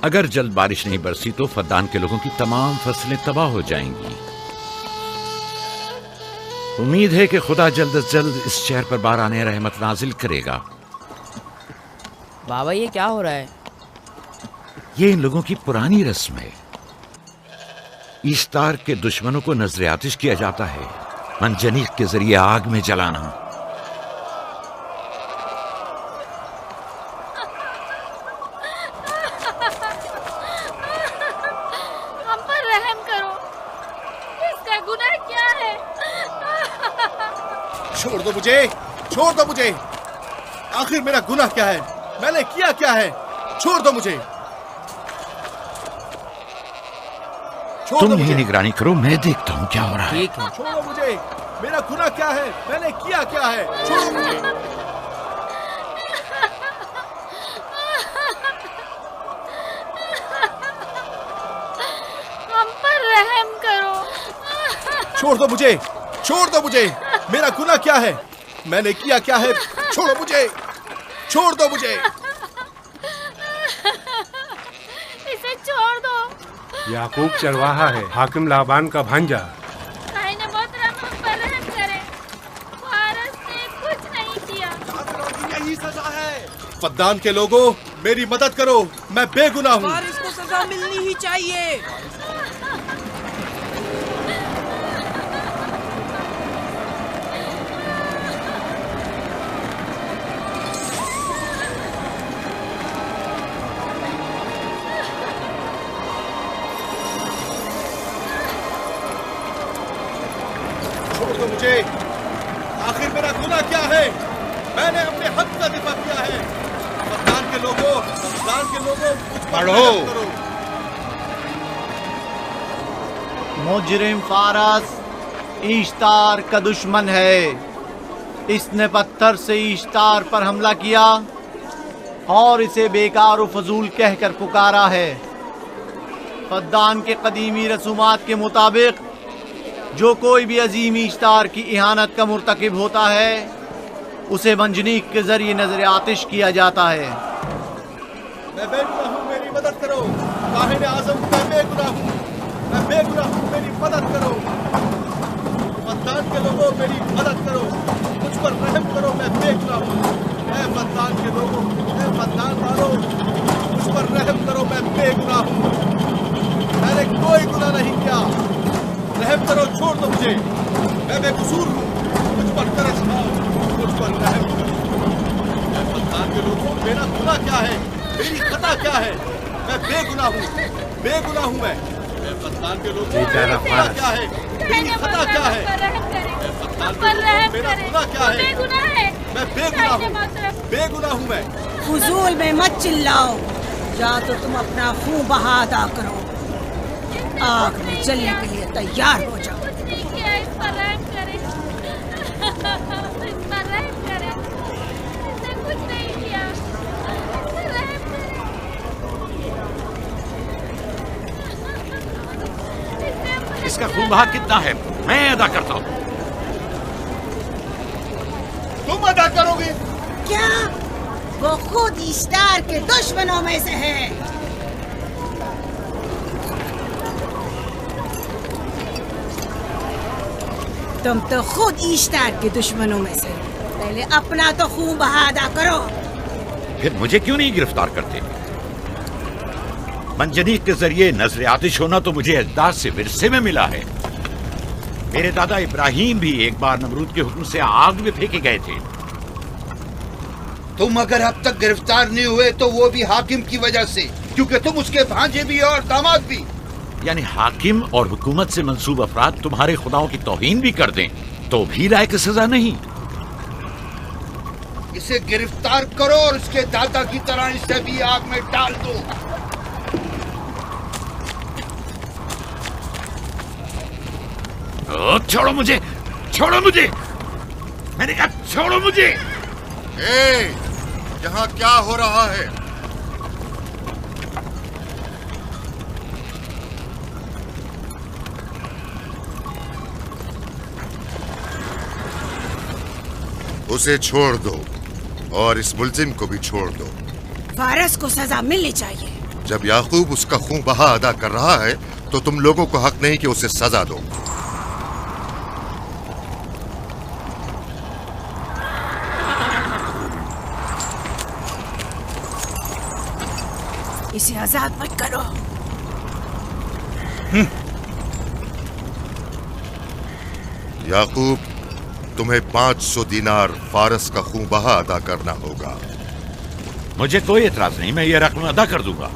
अगर जल्द बारिश नहीं बरसी तो फद्दान के लोगों की तमाम फसलें तबाह हो जाएंगी। उम्मीद है कि खुदा जल्द से जल्द इस शहर पर बाराने रहमत नाजिल करेगा। बाबा ये क्या हो रहा है? ये इन लोगों की पुरानी रस्म है। ईस्तार के दुश्मनों को नजर आतिश किया जाता है, मंजनीक के जरिए आग में जलाना। हम पर रहम करो, इसका गुनाह क्या है? छोड़ दो मुझे, छोड़ दो मुझे। आखिर मेरा गुनाह क्या है? मैंने किया क्या है? छोड़ दो मुझे। तुम ही निगरानी करो, मैं देखता हूँ क्या हो रहा है। ठीक है। छोड़ो मुझे। मेरा गुनाह क्या है? मैंने किया क्या है? छोड़ो मुझे। हम पर रहम करो। छोड़ दो मुझे, छोड़ दो मुझे। मेरा गुनाह क्या है? मैंने किया क्या है? छोड़ो मुझे, छोड़ दो मुझे। इसे छोड़ दो। याकूब चरवाहा है, हाकिम लाबान का भांजा। कायने मोहतरम हम पर रहम करे। वारस ने कुछ नहीं किया। यही सजा है। फद्दान के लोगों, मेरी मदद करो, मैं बेगुनाह हूँ। वारिस को सजा मिलनी ही चाहिए। छोड़ दो मुझे। आखिर मेरा गुनाह क्या है? मैंने अपने हक का दिफा किया है। फद्दान के लोगों, मुझ पर रहम करो। मुजरिम फारस ईश्तार का दुश्मन है। इसने पत्थर से ईश्तार पर हमला किया और इसे बेकार और फजूल कहकर पुकारा है। फद्दान के कदीमी रसूमात के मुताबिक जो कोई भी अजीम ईश्तार की इहानत का मुर्तकिब होता है उसे मंजनीक के जरिए नजर आतिश किया जाता है। मैं बेगुनाह हूँ, मेरी मदद करो। काहिन आज़म, मैं बेगुनाह हूँ, मैं बेगुनाह हूँ, मेरी मदद करो। फद्दान के लोगों, मेरी मदद करो, मुझ पर रहम करो, मैं बेगुनाह हूँ। ऐ फद्दान के लोगों, ऐ फद्दान वालों, मुझ पर रहम करो, मैं बेगुनाह हूँ। मैंने कोई गुनाह नहीं किया, रहम करो, छोड़ दो मुझे। मैं बेकसूर हूँ, मुझ पर तरस खाओ, मुझ पर रहम करो। ऐ फद्दान के लोगों, मेरा गुनाह क्या है? मेरी खता क्या है? मैं बेगुनाह हूँ, बेगुनाह हूँ मैं। फद्दान के लोगों, मेरा गुनाह क्या है? मेरी खता क्या है? फद्दान के लोगों, मेरा गुनाह क्या है? मैं बेगुनाह हूँ, बेगुनाह हूँ मैं। फुजूल में मत चिल्लाओ, या तो तुम अपना खून बहा अदा करो, आग में जलने के लिए तैयार हो जाओ। का खून बहा कितना है मैं अदा करता हूँ। तुम अदा करोगे? क्या? वो खुद ईस्टार के दुश्मनों में से है। तुम तो खुद ईस्टार के दुश्मनों में से। पहले अपना तो खून बहा अदा करो। फिर मुझे क्यों नहीं गिरफ्तार करते? मंजनीक के जरिए नजर आतिश होना तो मुझे अजदाद से विरसे में मिला है। मेरे दादा इब्राहिम भी एक बार नमरूद के हुक्म से आग में फेंके गए थे। तुम अगर अब तक गिरफ्तार नहीं हुए तो वो भी हाकिम की वजह से, क्योंकि तुम उसके भांजे भी और दामाद भी। यानी हाकिम और हुकूमत से मंसूब अफराद तुम्हारे खुदाओं की तौहीन भी कर दें तो भी लायक सजा नहीं। इसे गिरफ्तार करो और उसके दादा की तरह इसे भी आग में डाल दो। छोड़ो मुझे, छोड़ो मुझे, मैंने कहा छोड़ो मुझे। यहाँ क्या हो रहा है? उसे छोड़ दो और इस मुल्जिम को भी छोड़ दो। फारस को सजा मिलनी चाहिए। जब याकूब उसका खून बहा अदा कर रहा है तो तुम लोगों को हक नहीं कि उसे सजा दो। इसे आजाद मत करो। याकूब, तुम्हें 500 दीनार फारस का खून बहा अदा करना होगा। मुझे कोई एतराज नहीं, मैं ये रकम अदा कर दूंगा।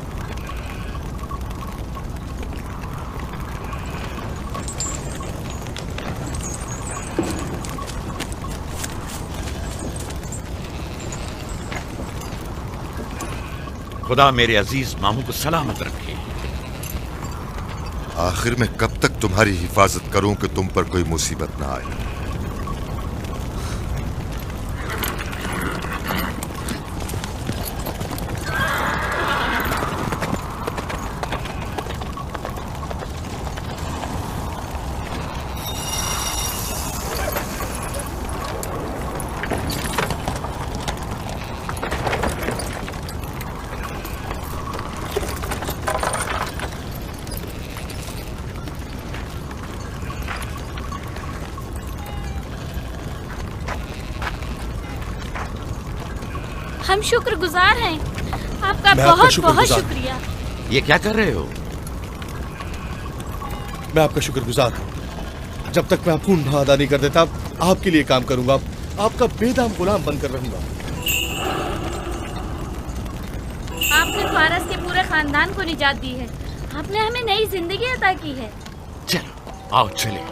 खुदा मेरे अजीज मामू को सलामत रखे। आखिर में कब तक तुम्हारी हिफाजत करूं कि तुम पर कोई मुसीबत ना आए? हम शुक्रगुजार हैं आपका, मैं आपका बहुत शुक्रगुजार बहुत हूं। शुक्रिया। ये क्या कर रहे हो? मैं आपका शुक्रगुजार हूँ। जब तक मैं खून बहा अदा नहीं कर देता आपके लिए काम करूंगा, आपका बेदाम गुलाम बनकर रहूंगा। आपने फारस के पूरे खानदान को निजात दी है। आपने हमें नई जिंदगी अता की है। चलो आओ चले।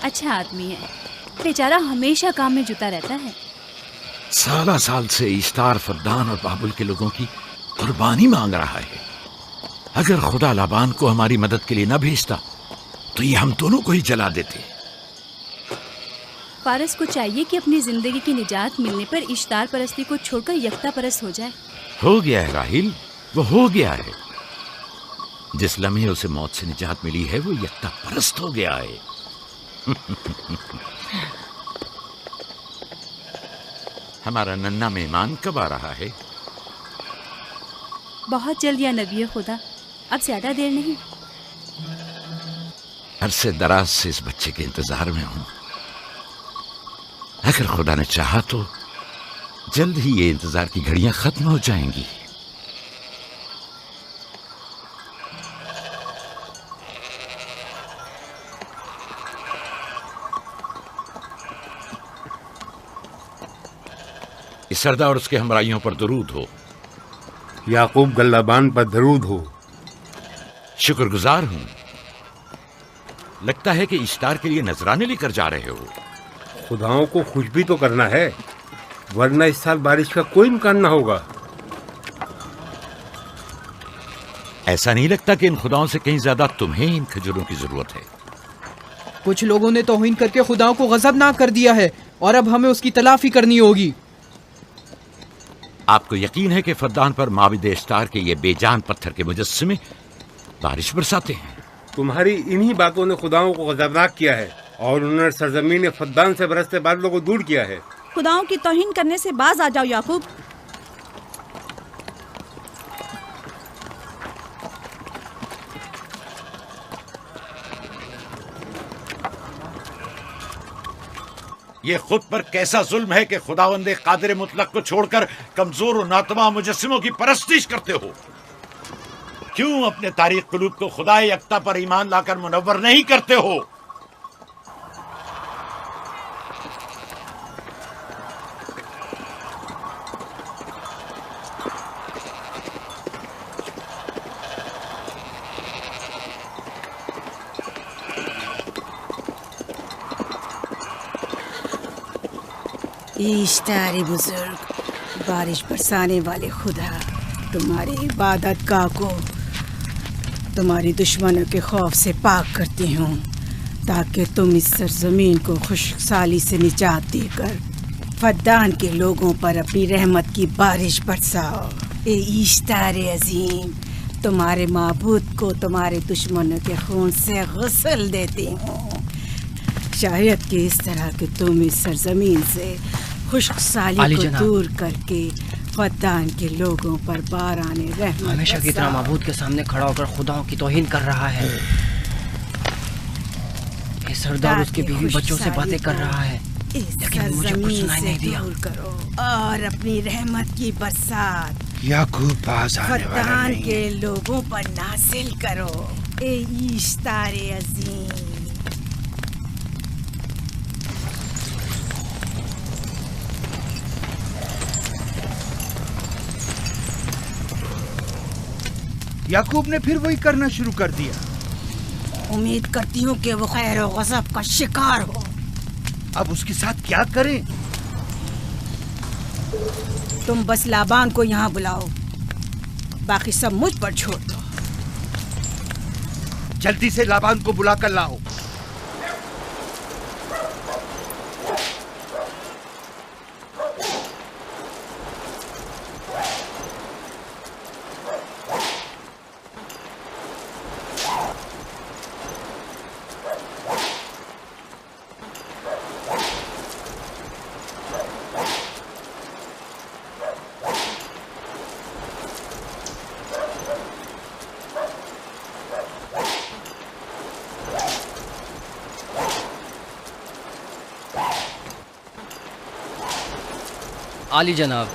अच्छा आदमी है, बेचारा हमेशा काम में जुटा रहता है। साला साल से इश्तार, फद्दान और बाबुल के लोगों की कुर्बानी मांग रहा है। अगर खुदा लाबान को हमारी मदद के लिए न भेजता तो ये हम दोनों को ही जला देते। फारस को चाहिए कि अपनी जिंदगी की निजात मिलने पर इश्तार परस्ती को छोड़कर यकता परस्त हो जाए। हो गया है राहिल, वो हो गया है। जिस लम्हे उसे मौत से निजात मिली है वो यकता परस्त हो गया है। हमारा नन्ना मेहमान कब आ रहा है? बहुत जल्द या नबी खुदा, अब ज्यादा देर नहीं। अरसे दराज से इस बच्चे के इंतजार में हूं। अगर खुदा ने चाहा तो जल्द ही ये इंतजार की घड़ियां खत्म हो जाएंगी। इसरदा और उसके हमराइयों पर दरूद हो। याकूब गल्लाबान पर दरूद हो। शुक्रगुजार हूं। लगता है कि इश्तार के लिए नजराने लेकर जा रहे हो। खुदाओं को खुश भी तो करना है, वरना इस साल बारिश का कोई इम्कान ना होगा। ऐसा नहीं लगता कि इन खुदाओं से कहीं ज्यादा तुम्हें इन खजूरों की जरूरत है? कुछ लोगों ने तौहीन करके खुदाओं को गजबनाक कर दिया है और अब हमें उसकी तलाफी करनी होगी। आपको यकीन है कि फद्दान पर माबिद इश्तार के ये बेजान पत्थर के मुजस्समे बारिश बरसाते हैं? तुम्हारी इन्हीं बातों ने खुदाओं को गजबनाक किया है और उन्होंने सरजमीन फद्दान से बरसते बादलों को दूर किया है। खुदाओं की तौहीन करने से बाज आ जाओ याकूब। ये खुद पर कैसा जुल्म है कि खुदावंदे कादिर मुतलक को छोड़कर कमजोर और नातमा मुजस्सिमों की परस्तिश करते हो। क्यों अपने तारीख कुलूब को खुदाए यक्ता पर ईमान लाकर मुनव्वर नहीं करते हो? इश्तारे बुजुर्ग, बारिश बरसाने वाले खुदा, तुम्हारी इबादत गाह को तुम्हारी दुश्मनों के खौफ से पाक करती हूँ, ताकि तुम इस सरजमीन को खुशहाली से निजात देकर फद्दान के लोगों पर अपनी रहमत की बारिश बरसाओ। ए इश्तारे अजीम, तुम्हारे माबूद को तुम्हारे दुश्मनों के खून से गुस्ल देती हूँ। शायद कि इस तरह के तुम इस सरजमीन से खुशहाली को दूर करके फद्दान के लोगों पर बाराने रहमत हमेशा की तरह माबूद के सामने खड़ा होकर खुदाओं की तौहीन कर रहा है। ये सरदार उसके बीवी बच्चों से बातें कर रहा है, लेकिन मुझे कुछ सुनाई नहीं दिया। करो और अपनी रहमत की बरसात याकूब पास आने वाला फद्दान नहीं। के लोगों पर नासिल करो। ए इश्तारे अजीम, याकूब ने फिर वही करना शुरू कर दिया। उम्मीद करती हूँ कि वो खैर और गज़ब का शिकार हो। अब उसके साथ क्या करें? तुम बस लाबान को यहाँ बुलाओ, बाकी सब मुझ पर छोड़ दो। जल्दी से लाबान को बुला कर लाओ। आली जनाब,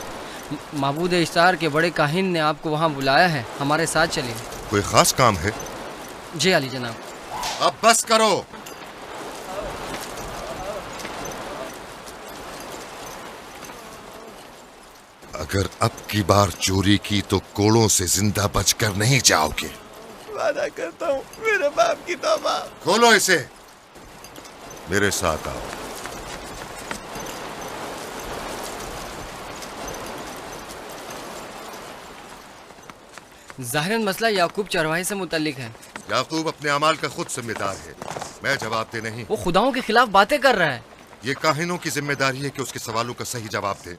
माबूद इश्तार के बड़े काहिन ने आपको वहाँ बुलाया है, हमारे साथ चलिए। कोई खास काम है? जी आली जनाब। अब बस करो। अगर अब की बार चोरी की तो कोड़ों से जिंदा बचकर नहीं जाओगे। वादा करता हूँ, मेरे बाप की तौबा। खोलो इसे, मेरे साथ आओ। ज़ाहिरन मसला याकूब चरवाहे से मुतल्लिक है। याकूब अपने अमाल का खुद जिम्मेदार है, मैं जवाब दे नहीं। वो खुदाओं के खिलाफ बातें कर रहा है। ये काहिनों की जिम्मेदारी है कि उसके सवालों का सही जवाब दे।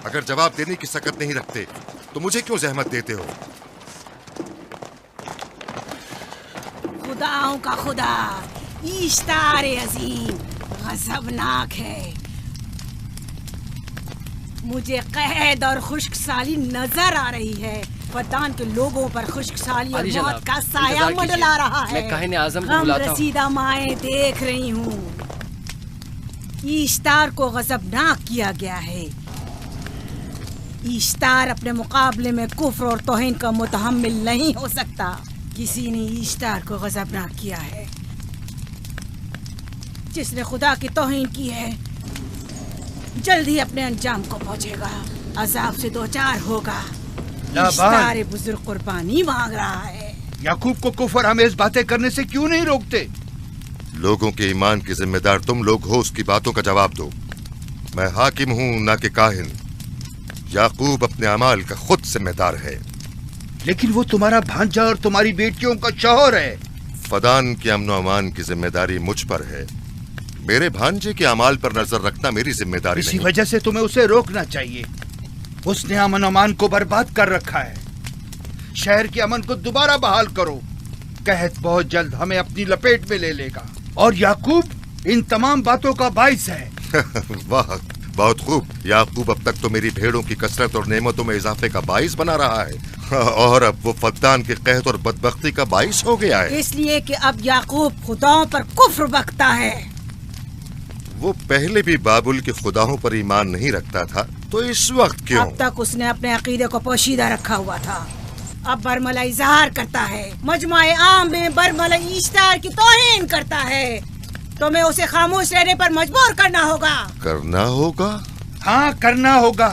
अगर जवाब देने की सकत नहीं रखते तो मुझे क्यों जहमत देते हो? खुदाओं का खुदा इश्तारे अजीम गज़बनाक है। मुझे कैद और खुश्कसाली नजर आ रही है। फद्दान के लोगों पर खुश्कसाली और मौत का साया मंडला रहा है। मैं काहिन आज़म को बुलाता हूं। रसीदा माएं देख रही हूँ। इश्तार को गज़बनाक किया गया है। इश्तार अपने मुकाबले में कुफ्र और तौहीन का मुतहम्मिल नहीं हो सकता। किसी ने इश्तार को गज़बनाक किया है, जिसने खुदा की तौहीन की है। जल्द ही अपने अंजाम को पहुंचेगा, अजाब से दो चार होगा। लाबान। इश्तार बुजुर्ग कुर्बानी मांग रहा है। याकूब को कुफर हमें बातें करने से क्यों नहीं रोकते? लोगों के ईमान की जिम्मेदार तुम लोग हो, उसकी बातों का जवाब दो। मैं हाकिम हूँ ना कि काहिन। याकूब अपने अमाल का खुद जिम्मेदार है। लेकिन वो तुम्हारा भांजा और तुम्हारी बेटियों का शौहर है। फदान के अमन अमान की जिम्मेदारी मुझ पर है। मेरे भांजे के अमाल पर नजर रखना मेरी जिम्मेदारी इसी नहीं। वजह से तुम्हें उसे रोकना चाहिए। उसने अमन अमान को बर्बाद कर रखा है। शहर के अमन को दोबारा बहाल करो। कहत बहुत जल्द हमें अपनी लपेट में ले लेगा और याकूब इन तमाम बातों का बाइस है। वाह, बहुत खूब। याकूब अब तक तो मेरी भेड़ों की कसरत और नेमतों में इजाफे का बाइस बना रहा है और अब वो फद्दान के कहत और बदबख्ती का बाइस हो गया है। इसलिए कि अब याकूब खुदाओं पर कुफ्र बकता है। वो पहले भी बाबुल के खुदाओं पर ईमान नहीं रखता था, तो इस वक्त क्यों? अब तक उसने अपने अकीदे को पोशीदा रखा हुआ था, अब बरमला इजहार करता है। मजमाए आम में बरमला इश्तार की तौहीन करता है। तुम्हें उसे खामोश रहने पर मजबूर करना होगा। करना होगा? हाँ, करना होगा।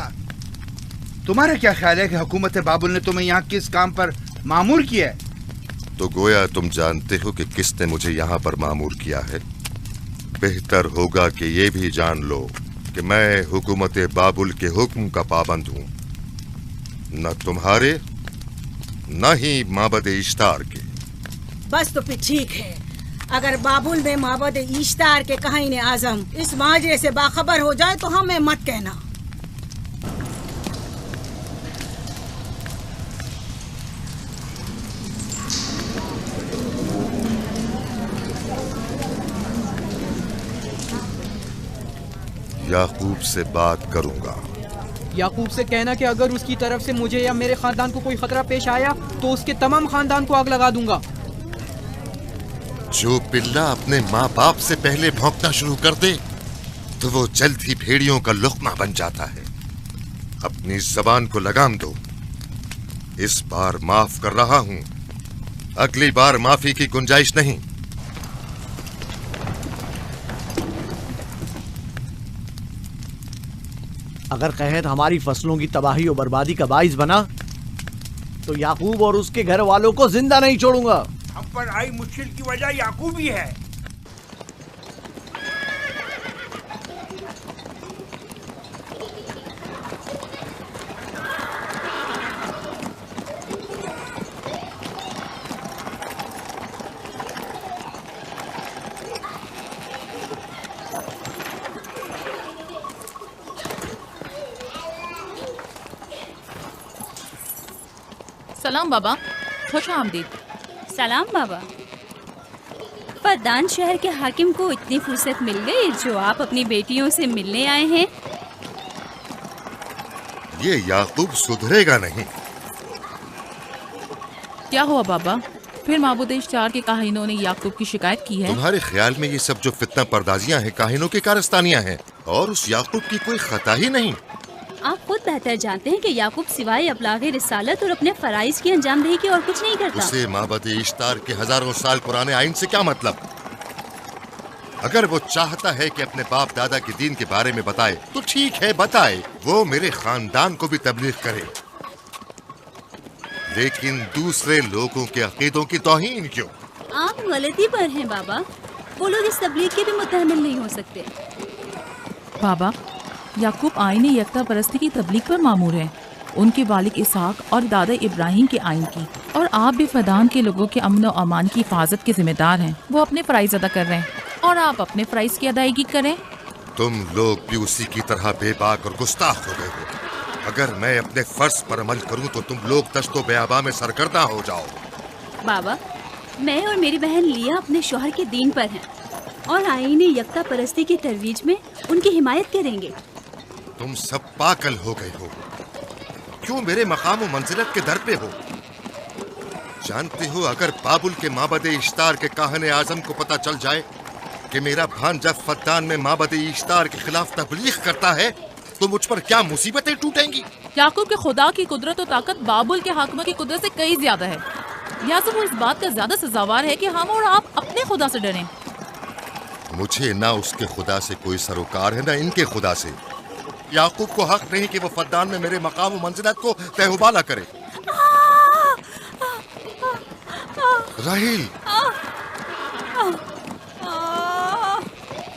तुम्हारा क्या ख्याल है कि हुकूमत बाबुल ने तुम्हें यहाँ किस काम पर मामूर किया है? तो गोया तुम जानते हो कि किसने मुझे यहाँ पर मामूर किया है। बेहतर होगा कि ये भी जान लो कि मैं हुकूमत बाबुल के हुक्म का पाबंद हूँ, न तुम्हारे न ही माबद इश्तार के। बस तो फिर ठीक है। अगर बाबुल में माबद इश्तार के काहिन आजम इस माजरे से बाखबर हो जाए तो हमें मत कहना। याकूब से बात करूंगा। याकूब से कहना कि अगर उसकी तरफ से मुझे या मेरे खानदान को कोई खतरा पेश आया तो उसके तमाम खानदान को आग लगा दूंगा। जो पिल्ला अपने माँ बाप से पहले भौंकना शुरू कर दे तो वो जल्द ही भेड़ियों का लुक़मा बन जाता है। अपनी जबान को लगाम दो। इस बार माफ कर रहा हूँ, अगली बार माफी की गुंजाइश नहीं। अगर कहत हमारी फसलों की तबाही और बर्बादी का बाइस बना तो याकूब और उसके घर वालों को जिंदा नहीं छोड़ूंगा। हम पर आई मुश्किल की वजह याकूब ही है। सलाम बाबा, खुश आमदीद। सलाम बाबा। फद्दान शहर के हाकिम को इतनी फुर्सत मिल गई जो आप अपनी बेटियों से मिलने आए हैं। ये याकूब सुधरेगा नहीं। क्या हुआ बाबा? फिर माबूद इश्तार के काहिनों ने याकूब की शिकायत की है? तुम्हारे ख्याल में ये सब जो फितना पर्दाजियां हैं काहिनों की कारस्तानियां हैं और उस याकूब की कोई खता ही नहीं। आप खुद बेहतर जानते हैं कि याकूब सिवाय अबलागे रिसालत और अपने फराइज की अंजामदही के और कुछ नहीं करता। उसे माबद इश्तार के हजारों साल पुराने आइन से क्या मतलब? अगर वो चाहता है कि अपने बाप दादा के दीन के बारे में बताए तो ठीक है, बताए। वो मेरे खानदान को भी तबलीग करे, लेकिन दूसरे लोगों के अकीदों की तौहीन क्यों? आप गलती पर हैं बाबा। वो लोग इस तबलीग के भी मुतहम्मिल नहीं हो सकते। बाबा, याकूब आईन यकता परस्ती की तबलीग पर मामूर है, उनके वालिद इसहाक और दादा इब्राहिम के आइन की। और आप भी फदान के लोगों के अमन और अमान की हिफाजत के जिम्मेदार हैं। वो अपने फराइज अदा कर रहे हैं और आप अपने फराइज की अदायगी करें। तुम लोग भी उसी की तरह बेबाक और गुस्ताख हो गए हो। अगर मैं अपने फर्ज पर अमल करूं तो तुम लोग दश्तो बेआबा में सरगर्दा हो जाओ। बाबा, मैं और मेरी बहन लिया अपने शौहर के दीन पर हैं और आईन यकता परस्ती की तरवीज में उनकी हिमायत करेंगे। तुम सब पागल हो गए हो। क्यों मेरे मकाम और मंजिलत के दर पे हो? जानते हो, अगर बाबुल के माबद इश्तार के काहन आजम को पता चल जाए कि मेरा भांजा फद्दान में माबद इश्तार के खिलाफ तबलीग करता है तो मुझ पर क्या मुसीबतें टूटेंगी। याकूब के खुदा की कुदरत और ताकत बाबुल के हाकिमों की कुदरत से कई ज्यादा है। या तो वो इस बात का ज्यादा सजावार है कि हम और आप अपने खुदा से डरें। मुझे ना उसके खुदा से कोई सरोकार है ना इनके खुदा से। याकूब को हक नहीं कि वो फद्दान में मेरे मकाम और मंजिलत को तहबाला करे। राहील,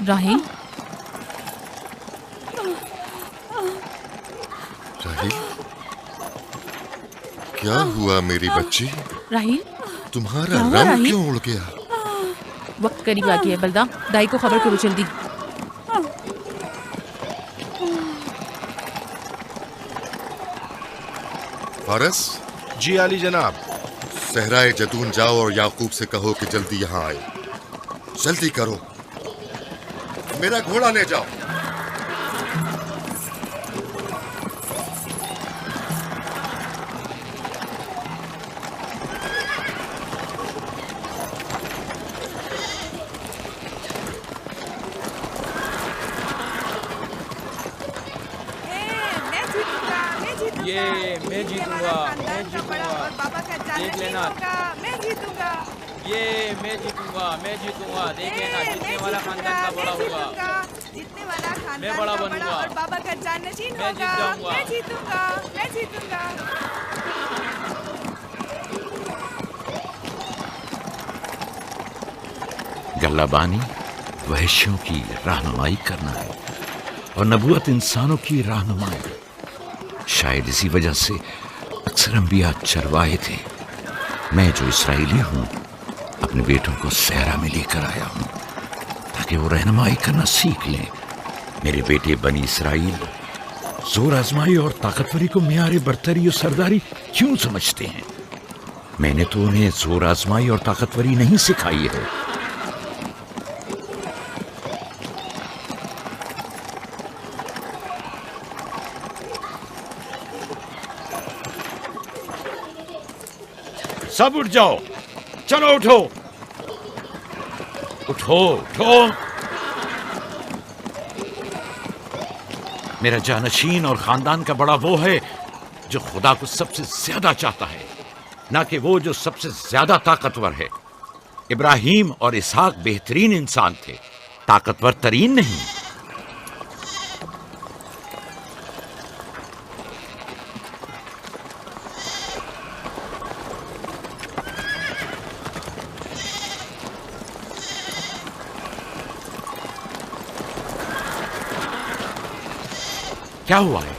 राहील, राहील, क्या हुआ मेरी बच्ची? राहील, तुम्हारा क्या हुआ, रंग राहील? क्यों उड़ गया? वक्त करीब आ गया है। बलदा, दाई को खबर करो जल्दी। फारस? जी आली जनाब। सहराए जदून जाओ और याकूब से कहो कि जल्दी यहाँ आए। जल्दी करो, मेरा घोड़ा ले जाओ। ये मैं जीतूंगा, मैं जीतूंगा। देख लेना, मैं जीतूंगा। ये मैं जीतूंगा, मैं जीतूंगा। देख लेना, जीतने वाला खानदान का बड़ा होगा। जीतने वाला खानदान मैं बड़ा का बनूंगा। और बाबा का जाननशीन मैं जीत होगा। जाऊंगा। मैं जीतूंगा, मैं जीतूंगा। गल्लाबानी वहशियों की रहनुमाई करना है और नबूवत इंसानों की रहनुमाई। शायद इसी वजह से अक्सर अंबिया चरवाहे थे। मैं जो इसराइली हूं अपने बेटों को सहरा में लेकर आया हूं ताकि वो रहनुमाई करना सीख लें। मेरे बेटे बनी इसराइल जोर आजमाई और ताकतवरी को मियारे बरतरी और सरदारी क्यों समझते हैं? मैंने तो उन्हें जोर आजमाई और ताकतवरी नहीं सिखाई है। सब उठ जाओ, चलो उठो, उठो, उठो। मेरा जानशीन और खानदान का बड़ा वो है जो खुदा को सबसे ज्यादा चाहता है, ना कि वो जो सबसे ज्यादा ताकतवर है। इब्राहिम और इसहाक बेहतरीन इंसान थे, ताकतवर तरीन नहीं। क्या हुआ है?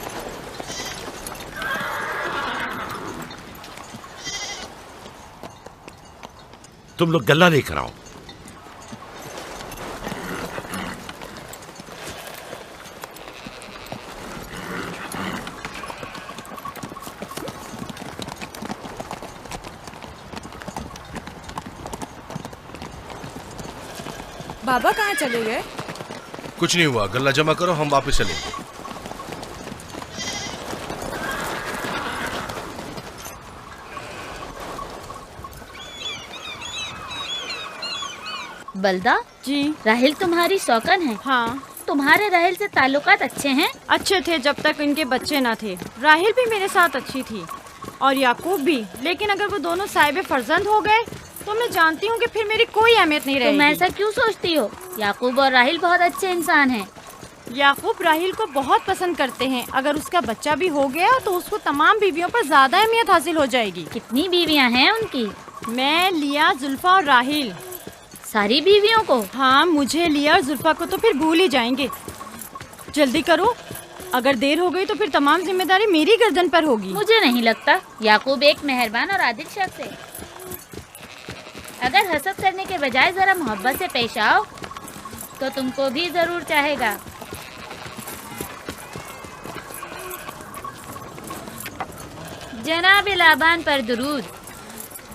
तुम लोग गल्ला लेकर आओ। बाबा कहाँ चले गए? कुछ नहीं हुआ, गल्ला जमा करो, हम वापस चलेंगे। बलदा जी, राहिल तुम्हारी शौकन है। हाँ। तुम्हारे राहिल से ताल्लुकात अच्छे हैं? अच्छे थे जब तक इनके बच्चे ना थे। राहिल भी मेरे साथ अच्छी थी और याकूब भी, लेकिन अगर वो दोनों साहिब फर्जंद हो गए तो मैं जानती हूँ कि फिर मेरी कोई अहमियत नहीं रहेगी। तुम ऐसा क्यों सोचती हो? याकूब और राहिल बहुत अच्छे इंसान हैं। याकूब राहिल को बहुत पसंद करते हैं। अगर उसका बच्चा भी हो गया तो उसको तमाम बीवियों पर ज्यादा अहमियत हासिल हो जाएगी। कितनी बीवियाँ हैं उनकी? मैं, लिया, जुल्फा और राहिल। सारी बीवियों को? हाँ, मुझे, लिया और जुल्फा को तो फिर भूल ही जाएंगे। जल्दी करो, अगर देर हो गई तो फिर तमाम जिम्मेदारी मेरी गर्दन पर होगी। मुझे नहीं लगता। याकूब एक मेहरबान और आदिल शख्स है। अगर हसद करने के बजाय जरा मोहब्बत से पेश आओ तो तुमको भी जरूर चाहेगा। जनाब लाबान पर दुरूद।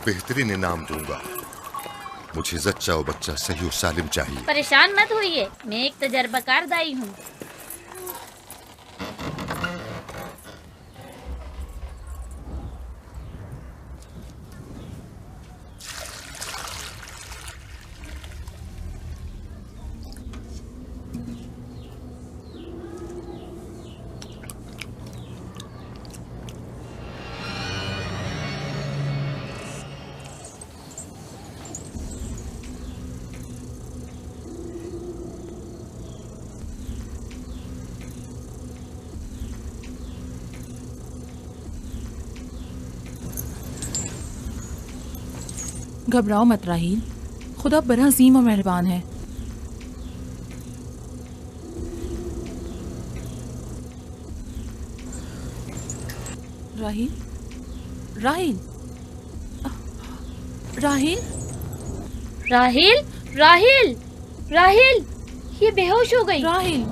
बेहतरीन इनाम दूंगा। मुझे जच्चा और बच्चा सही और सालिम चाहिए। परेशान मत होइए, मैं एक तजर्बाकार दाई हूँ। घबराओ मत राहील, खुदा बड़ा अजीम और मेहरबान है। राहील, राहील, राहील, राहील, राहील, राहील, ये बेहोश हो गई। राहील,